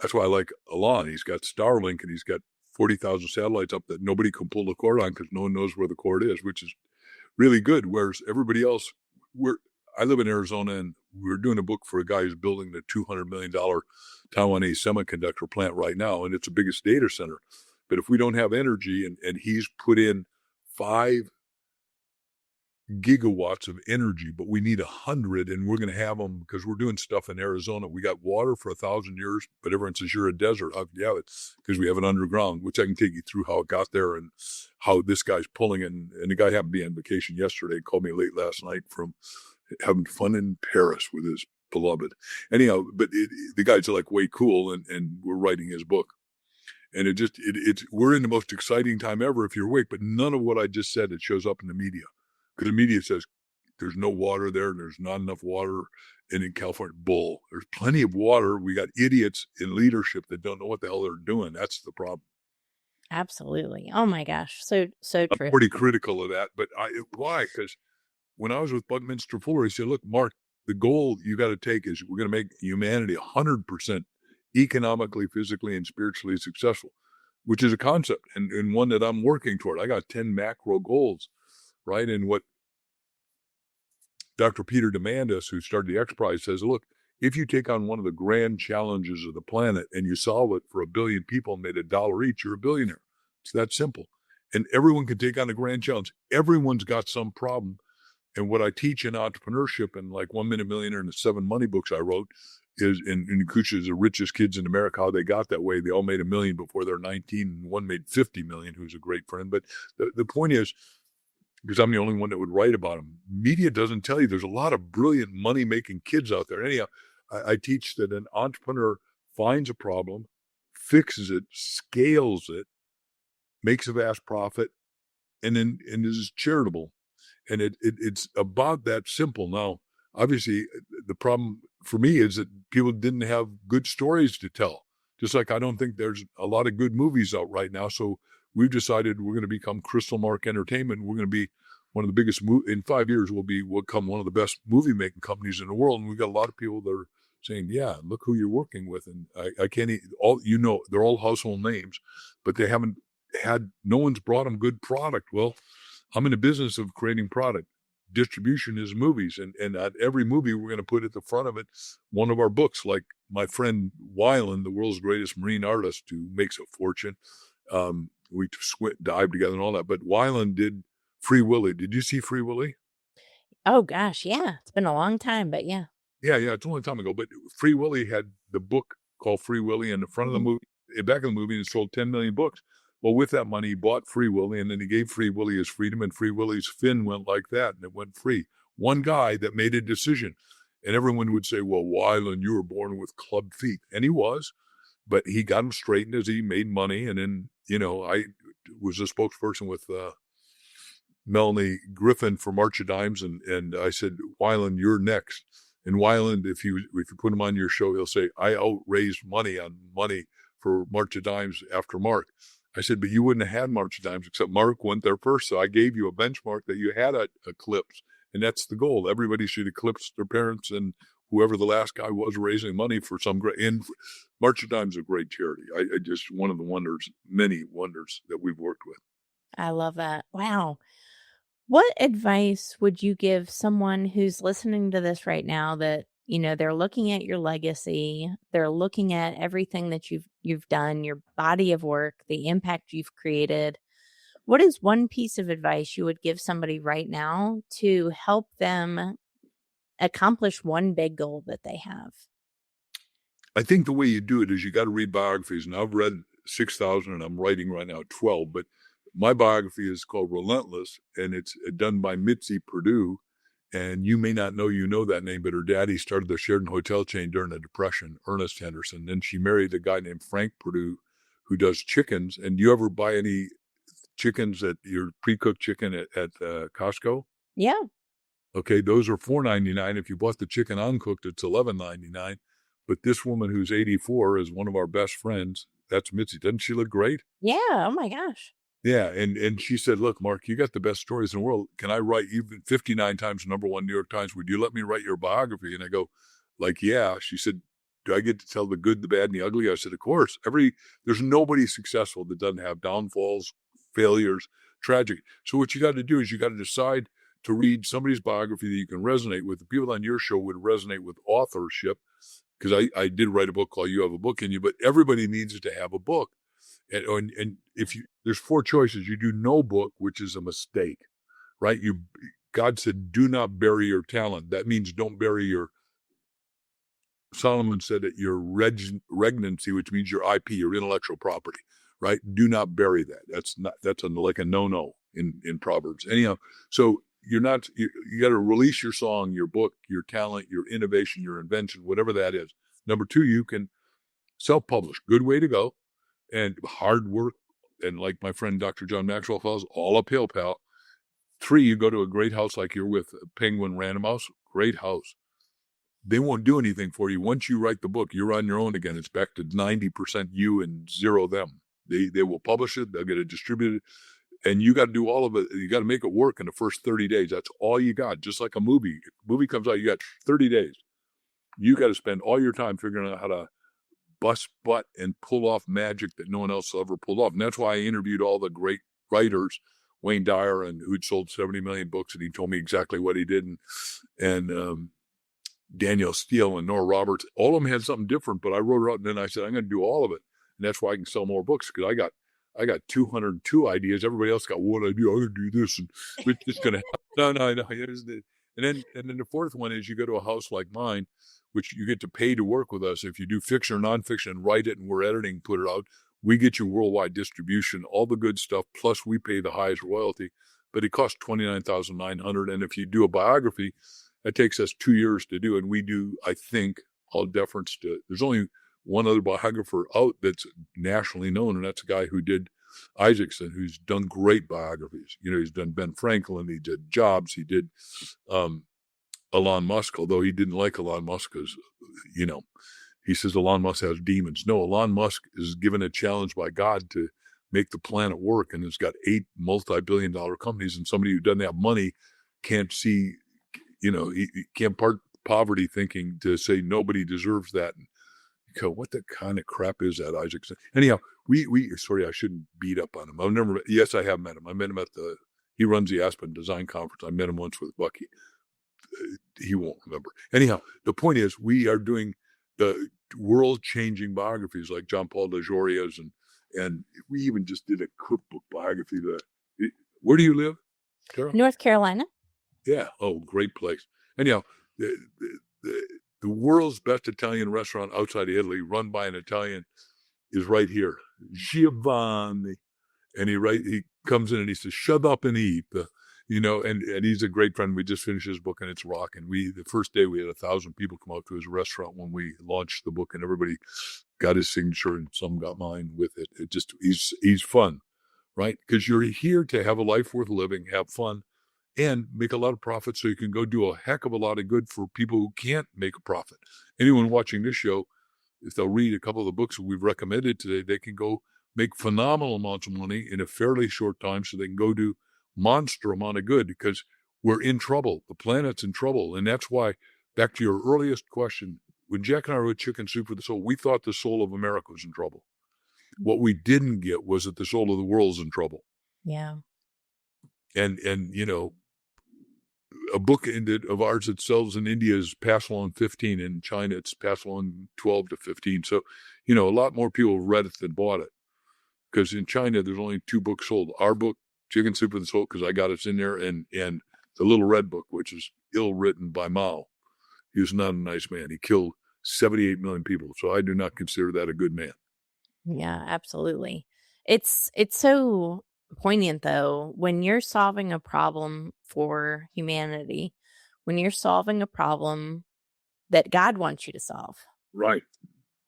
that's why I like Elon. He's got Starlink, and he's got 40,000 satellites up that nobody can pull the cord on because no one knows where the cord is, which is really good. Whereas everybody else, I live in Arizona, and we're doing a book for a guy who's building the $200 million Taiwanese semiconductor plant right now, and it's the biggest data center. But if we don't have energy, and he's put in 5 gigawatts of energy, but we need 100, and we're going to have them because we're doing stuff in Arizona. We got water for 1,000 years, but everyone says you're a desert. Yeah, it's because we have it underground, which I can take you through how it got there and how this guy's pulling it. And the guy happened to be on vacation yesterday, called me late last night from having fun in Paris with his beloved. Anyhow, but the guy's like way cool, and we're writing his book. And we're in the most exciting time ever if you're awake, but none of what I just said, it shows up in the media. Because the media says there's no water there, and there's not enough water. And in California, bull. There's plenty of water. We got idiots in leadership that don't know what the hell they're doing. That's the problem. Absolutely. Oh my gosh. So I'm true. pretty critical of that, but why? Because when I was with Buckminster Fuller, he said, "Look, Mark, the goal you got to take is we're going to make humanity 100% economically, physically, and spiritually successful," which is a concept and one that I'm working toward. I got 10 macro goals, right? And what Dr. Peter Diamandis, who started the X Prize, says, "Look, if you take on one of the grand challenges of the planet and you solve it for 1 billion people and made $1 each, you're a billionaire." It's that simple. And everyone can take on a grand challenge. Everyone's got some problem. And what I teach in entrepreneurship and like 1 Minute Millionaire and the 7 money books I wrote is in Kuch is the richest kids in America, how they got that way. They all made $1 million before they're 19, and one made 50 million, who's a great friend. But the point is, because I'm the only one that would write about them, media doesn't tell you there's a lot of brilliant money-making kids out there. Anyhow, I teach that an entrepreneur finds a problem, fixes it, scales it, makes a vast profit, and is charitable. And it's about that simple. Now, obviously, the problem for me is that people didn't have good stories to tell. Just like I don't think there's a lot of good movies out right now. So we've decided we're going to become Crystal Mark Entertainment. We're going to be one of the biggest, in 5 years, we'll become one of the best movie making companies in the world. And we've got a lot of people that are saying, yeah, look who you're working with. And I can't, they're all household names, but they haven't no one's brought them good product. Well, I'm in the business of creating product. Distribution is movies, and at every movie we're going to put at the front of it one of our books. Like my friend Weiland, the world's greatest marine artist who makes a fortune. We dive together and all that. But Weiland did Free Willy. Did you see Free Willy? Oh gosh, yeah. It's been a long time, but yeah. Yeah, it's a long time ago. But Free Willy had the book called Free Willy in the front of the Mhm. movie, back of the movie, and it sold 10 million books. Well, with that money, he bought Free Willy, and then he gave Free Willy his freedom, and Free Willy's fin went like that, and it went free. One guy that made a decision. And everyone would say, well, Weiland, you were born with club feet. And he was, but he got them straightened as he made money. And then, I was a spokesperson with Melanie Griffin for March of Dimes, and I said, Weiland, you're next. And Weiland, if you put him on your show, he'll say, I outraised money for March of Dimes after Mark. I said, but you wouldn't have had March of Dimes except Mark went there first. So I gave you a benchmark that you had a eclipse. And that's the goal. Everybody should eclipse their parents and whoever the last guy was raising money for some great. And March of Dimes is a great charity. I just one of the wonders, many wonders that we've worked with. I love that. Wow. What advice would you give someone who's listening to this right now that, they're looking at your legacy, they're looking at everything that you've done, your body of work, the impact you've created? What is one piece of advice you would give somebody right now to help them accomplish one big goal that they have? I think the way you do it is you got to read biographies. And I've read 6,000 and I'm writing right now 12. But my biography is called Relentless, and it's done by Mitzi Perdue. And you may not know that name, but her daddy started the Sheraton hotel chain during the Depression, Ernest Henderson. Then she married a guy named Frank Perdue who does chickens. And do you ever buy any chickens at your pre-cooked chicken at Costco? Yeah. Okay, those are $4.99. If you bought the chicken uncooked, it's $11.99. But this woman who's 84 is one of our best friends. That's Mitzi. Doesn't she look great? Yeah. Oh my gosh. Yeah, and she said, look, Mark, you got the best stories in the world. Can I write even 59 times #1 New York Times? Would you let me write your biography? And I go, like, yeah. She said, do I get to tell the good, the bad, and the ugly? I said, of course. There's nobody successful that doesn't have downfalls, failures, tragedy. So what you got to do is you got to decide to read somebody's biography that you can resonate with. The people on your show would resonate with authorship, because I did write a book called You Have a Book in You, but everybody needs to have a book. And if there's 4 choices, you do no book, which is a mistake, right? God said, do not bury your talent. That means don't bury Solomon said that your regnancy, which means your IP, your intellectual property, right? Do not bury that. That's like a no-no in Proverbs. Anyhow, so you got to release your song, your book, your talent, your innovation, your invention, whatever that is. Number 2, you can self-publish. Good way to go. And hard work. And like my friend Dr. John Maxwell Falls, all uphill, pal. 3, you go to a great house like you're with Penguin Random House, great house. They won't do anything for you. Once you write the book, you're on your own again. It's back to 90% you and 0 them. They will publish it. They'll get it distributed. And you got to do all of it. You got to make it work in the first 30 days. That's all you got. Just like a movie. If a movie comes out, you got 30 days. You got to spend all your time figuring out how to bust butt and pull off magic that no one else ever pulled off. And that's why I interviewed all the great writers, Wayne Dyer, and who'd sold 70 million books, and he told me exactly what he did. And Daniel Steele and Nora Roberts, all of them had something different, but I wrote it out and then I said, I'm going to do all of it. And that's why I can sell more books, because I got 202 ideas. Everybody else got one idea. I'm going to do this, and it's just going to happen. No. And then the fourth one is you go to a house like mine, which you get to pay to work with us. If you do fiction or nonfiction and write it and we're editing, put it out, we get you worldwide distribution, all the good stuff, plus we pay the highest royalty. But it costs $29,900. And if you do a biography, that takes us 2 years to do. And we do, I think, all deference to, there's only one other biographer out that's nationally known, and that's a guy who did Isaacson, who's done great biographies. He's done Ben Franklin, he did Jobs, he did Elon Musk, although he didn't like Elon Musk because, he says Elon Musk has demons. No, Elon Musk is given a challenge by God to make the planet work, and has got 8 multi-billion-dollar companies, and somebody who doesn't have money can't see, he can't part poverty thinking to say nobody deserves that. And you go, what the kind of crap is that, Isaacson? Anyhow, sorry, I shouldn't beat up on him. Yes, I have met him. I met him he runs the Aspen Design Conference. I met him once with Bucky. He won't remember. Anyhow, the point is, we are doing the world-changing biographies like John Paul DeJoria's, and we even just did a cookbook biography. Where do you live, Tara? North Carolina. Yeah. Oh, great place. Anyhow, the world's best Italian restaurant outside of Italy, run by an Italian, is right here, Giovanni. And he comes in and he says, "Shut up and eat." And he's a great friend. We just finished his book and it's rocking. The first day we had 1,000 people come out to his restaurant when we launched the book, and everybody got his signature and some got mine with it. He's fun, right? Because you're here to have a life worth living, have fun, and make a lot of profit so you can go do a heck of a lot of good for people who can't make a profit. Anyone watching this show, if they'll read a couple of the books that we've recommended today, they can go make phenomenal amounts of money in a fairly short time so they can go do monster amount of good, because we're in trouble. The planet's in trouble. And that's why, back to your earliest question, when Jack and I wrote Chicken Soup for the Soul, we thought the soul of America was in trouble. What we didn't get was that the soul of the world's in trouble. Yeah. And a book of ours that sells in India is pass along 15. In China, it's pass along 12 to 15. So, a lot more people read it than bought it. Because in China, there's only 2 books sold. Our book, Chicken Soup for the Soul, because I got it in there, and the Little Red Book, which is ill-written by Mao. He was not a nice man. He killed 78 million people. So I do not consider that a good man. Yeah, absolutely. It's so poignant, though, when you're solving a problem for humanity, when you're solving a problem that God wants you to solve. Right.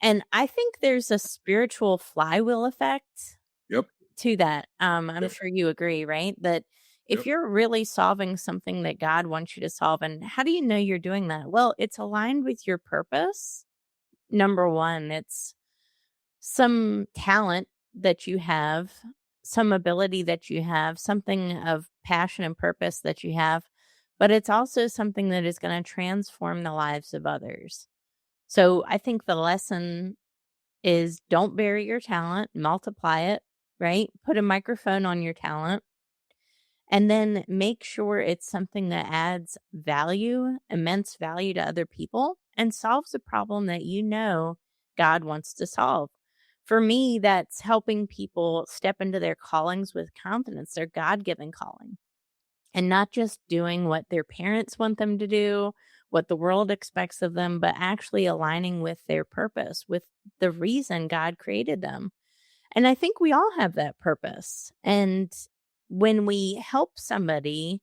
And I think there's a spiritual flywheel effect. Yep. To that. I'm sure you agree, right? That if you're really solving something that God wants you to solve, and how do you know you're doing that? Well, it's aligned with your purpose. Number one, it's some talent that you have, some ability that you have, something of passion and purpose that you have, but it's also something that is going to transform the lives of others. So I think the lesson is, don't bury your talent, multiply it, right? Put a microphone on your talent, and then make sure it's something that adds value, immense value to other people, and solves a problem that God wants to solve. For me, that's helping people step into their callings with confidence, their God-given calling, and not just doing what their parents want them to do, what the world expects of them, but actually aligning with their purpose, with the reason God created them. And I think we all have that purpose. And when we help somebody,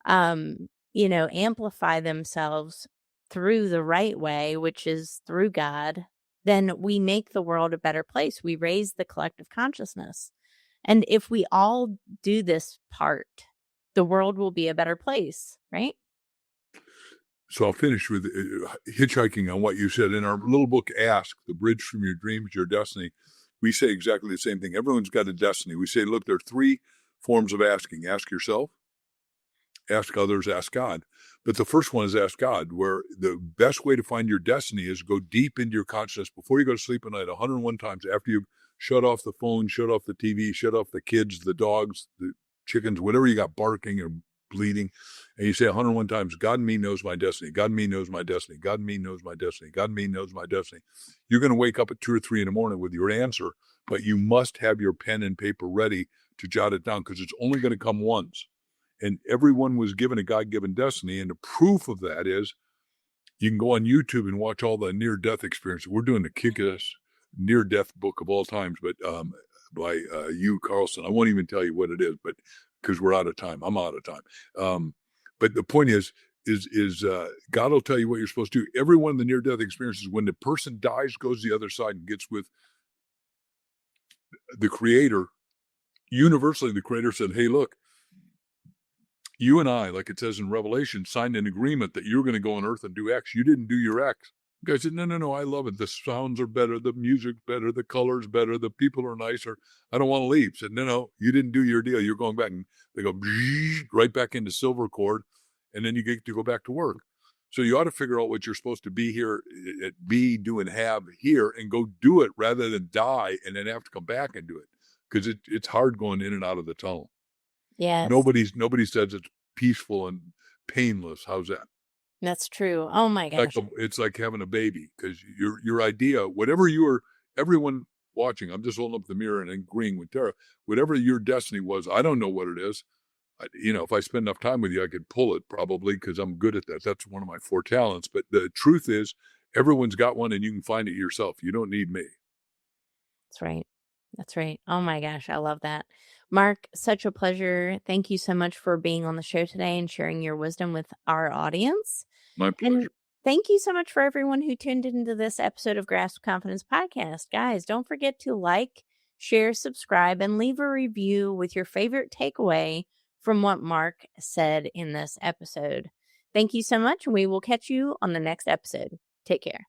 amplify themselves through the right way, which is through God, then we make the world a better place. We raise the collective consciousness. And if we all do this part, the world will be a better place, right? So I'll finish with hitchhiking on what you said. In our little book, Ask, The Bridge from Your Dreams to Your Destiny, we say exactly the same thing. Everyone's got a destiny. We say, look, there are 3 forms of asking. Ask yourself, ask others, ask God. But the first one is ask God, where the best way to find your destiny is go deep into your consciousness before you go to sleep at night, 101 times after you've shut off the phone, shut off the TV, shut off the kids, the dogs, the chickens, whatever you got barking or bleeding. And you say 101 times, God in me knows my destiny. God in me knows my destiny. God in me knows my destiny. God in me knows my destiny. You're going to wake up at 2 or 3 in the morning with your answer, but you must have your pen and paper ready to jot it down because it's only going to come once. And everyone was given a God-given destiny. And the proof of that is you can go on YouTube and watch all the near-death experiences. We're doing the kick-ass near-death book of all times, but by Hugh Carlson. I won't even tell you what it is, but because we're out of time. I'm out of time. But the point is God will tell you what you're supposed to do. Every one of the near-death experiences, when the person dies, goes to the other side and gets with the Creator. Universally, the Creator said, hey, look, you and I, like it says in Revelation, signed an agreement that you're going to go on earth and do X. You didn't do your X. The guy said, no, I love it. The sounds are better. The music's better. The color's better. The people are nicer. I don't want to leave. Said, no, you didn't do your deal. You're going back. And they go right back into silver cord, and then you get to go back to work. So you ought to figure out what you're supposed to be here, be, do, and have here, and go do it rather than die and then have to come back and do it. Because it's hard going in and out of the tunnel. Yes. Nobody says it's peaceful and painless. How's that? That's true. Oh my gosh. It's like having a baby because your idea, everyone watching, I'm just holding up the mirror and agreeing with Tara, whatever your destiny was, I don't know what it is. If I spend enough time with you, I could pull it probably because I'm good at that. That's one of my 4 talents. But the truth is, everyone's got one and you can find it yourself. You don't need me. That's right. That's right. Oh my gosh, I love that. Mark, such a pleasure. Thank you so much for being on the show today and sharing your wisdom with our audience. My pleasure. And thank you so much for everyone who tuned into this episode of Grasp Confidence Podcast. Guys, don't forget to like, share, subscribe, and leave a review with your favorite takeaway from what Mark said in this episode. Thank you so much, and we will catch you on the next episode. Take care.